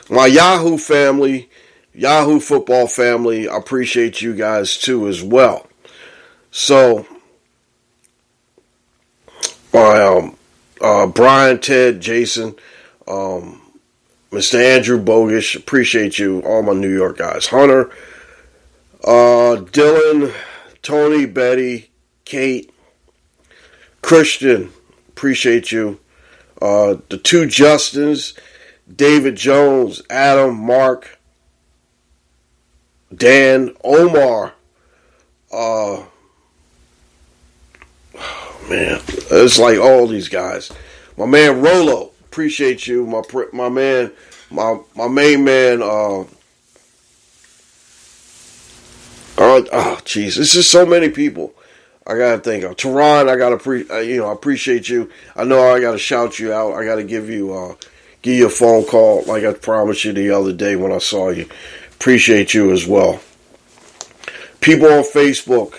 My Yahoo football family, I appreciate you guys too as well. So, my Brian, Ted, Jason, Mr. Andrew Bogish, appreciate you. All my New York guys. Hunter, Dylan, Tony, Betty, Kate, Christian, appreciate you. The two Justins, David Jones, Adam, Mark, Dan, Omar. Man, it's like all these guys. My man Rolo, appreciate you. My man, my main man. Jeez, this is so many people. I gotta think of Tehran. I appreciate you. I know I gotta shout you out. I gotta give you a phone call like I promised you the other day when I saw you. Appreciate you as well. People on Facebook,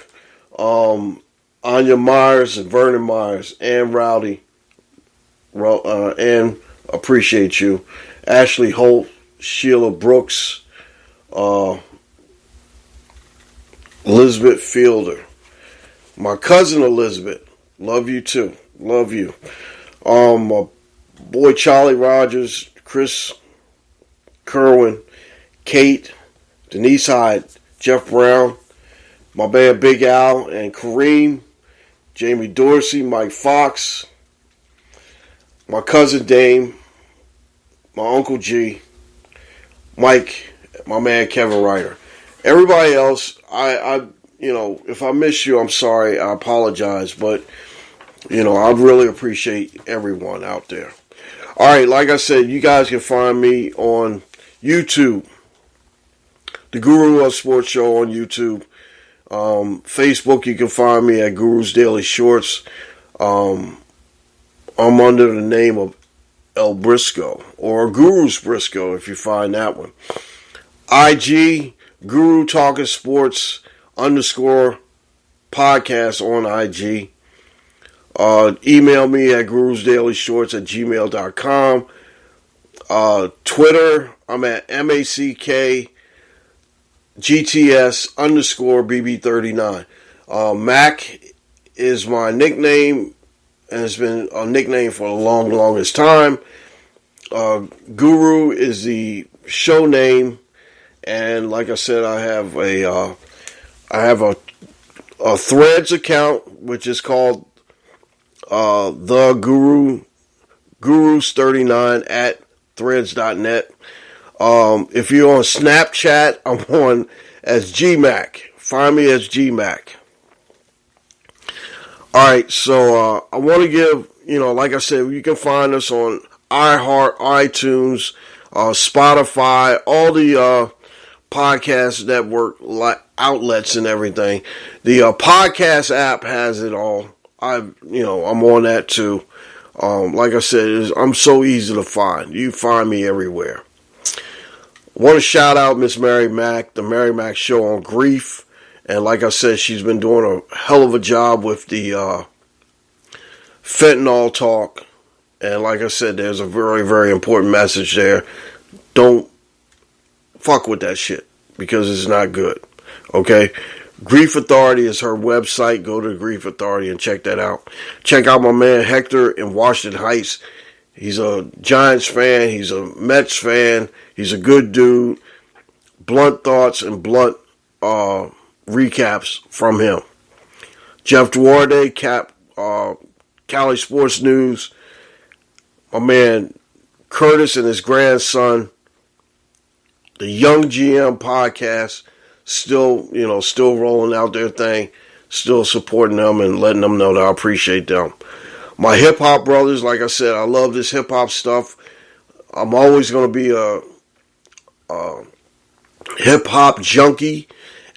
Anya Myers and Vernon Myers, and Rowdy, and appreciate you. Ashley Holt, Sheila Brooks, Elizabeth Fielder. My cousin Elizabeth, love you too. Love you. My boy Charlie Rogers, Chris Kerwin, Kate, Denise Hyde, Jeff Brown, my man Big Al and Kareem, Jamie Dorsey, Mike Fox, my cousin Dame, my Uncle G, Mike, my man Kevin Ryder. Everybody else, I if I miss you, I'm sorry. I apologize, but I really appreciate everyone out there. All right, like I said, you guys can find me on YouTube, the Guru of Sports Show on YouTube. Facebook, you can find me at Guru's Daily Shorts. I'm under the name of El Briscoe, or Guru's Briscoe, if you find that one. IG, Guru Talking Sports _ podcast on IG. Email me at gurusdailyshorts@gmail.com. Twitter, I'm at MACKGTS _BB39. Mac is my nickname, and it's been a nickname for the longest time. Guru is the show name, and like I said, I have a Threads account, which is called the Gurus39 at threads.net. If you're on Snapchat, I'm on as GMac. Find me as GMac. Alright, so I want to give, like I said, you can find us on iHeart, iTunes, Spotify, all the podcast network outlets and everything. The podcast app has it all. I'm on that too. Like I said, I'm so easy to find. You find me everywhere. I want to shout out Miss Mary Mack, the Mary Mack Show on Grief. And like I said, she's been doing a hell of a job with the fentanyl talk. And like I said, there's a very, very important message there. Don't fuck with that shit, because it's not good. Okay? Grief Authority is her website. Go to Grief Authority and check that out. Check out my man Hector in Washington Heights. He's a Giants fan. He's a Mets fan. He's a good dude. Blunt thoughts and blunt recaps from him. Jeff Duarte, Cali Sports News. My man Curtis and his grandson. The Young GM podcast. Still rolling out their thing. Still supporting them and letting them know that I appreciate them. My hip hop brothers, like I said, I love this hip hop stuff. I'm always going to be a hip hop junkie,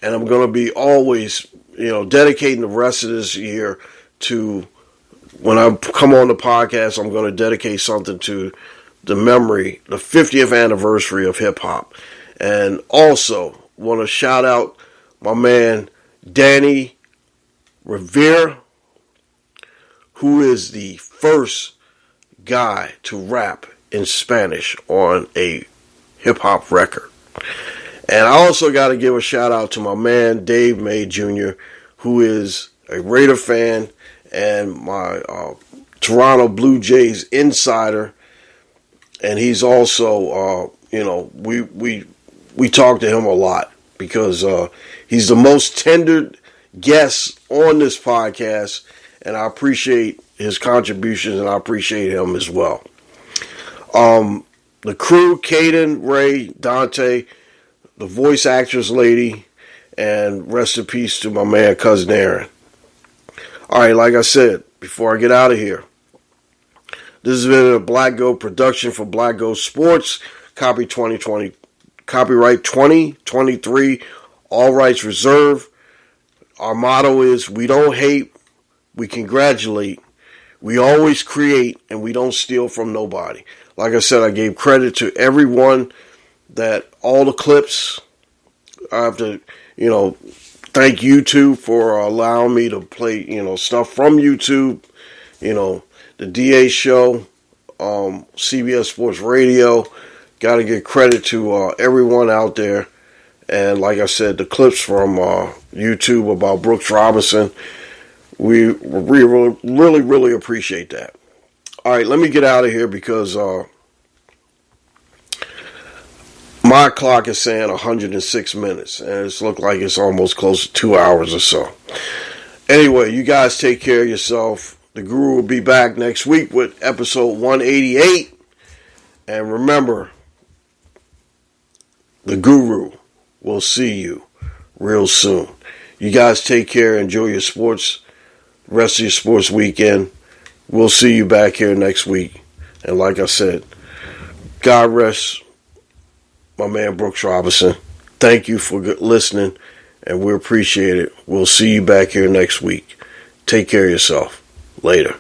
and I'm going to be always, dedicating the rest of this year to, when I come on the podcast, I'm going to dedicate something to the 50th anniversary of hip hop. And also want to shout out my man Danny Rivera, who is the first guy to rap in Spanish on a hip hop record. And I also got to give a shout out to my man Dave May Jr., who is a Raider fan and my Toronto Blue Jays insider. And he's also, we talk to him a lot because he's the most tendered guest on this podcast, and I appreciate his contributions, and I appreciate him as well. The crew, Caden, Ray, Dante, the voice actress lady, and rest in peace to my man, Cousin Aaron. All right, like I said, before I get out of here, this has been a Black Goat production for Black Goat Sports, copyright 2023, all rights reserved. Our motto is, we don't hate, we congratulate, we always create, and we don't steal from nobody. Like I said, I gave credit to everyone that all the clips. I have to, thank YouTube for allowing me to play, stuff from YouTube. The DA show, CBS Sports Radio. Got to give credit to everyone out there. And like I said, the clips from YouTube about Brooks Robinson, we really appreciate that. All right, let me get out of here because my clock is saying 106 minutes, and it's looked like it's almost close to 2 hours or so. Anyway, you guys take care of yourself. The Guru will be back next week with episode 188. And remember, the Guru will see you real soon. You guys take care. Enjoy your sports, rest of your sports weekend. We'll see you back here next week. And like I said, God rest my man Brooks Robinson. Thank you for listening, and we appreciate it. We'll see you back here next week. Take care of yourself. Later.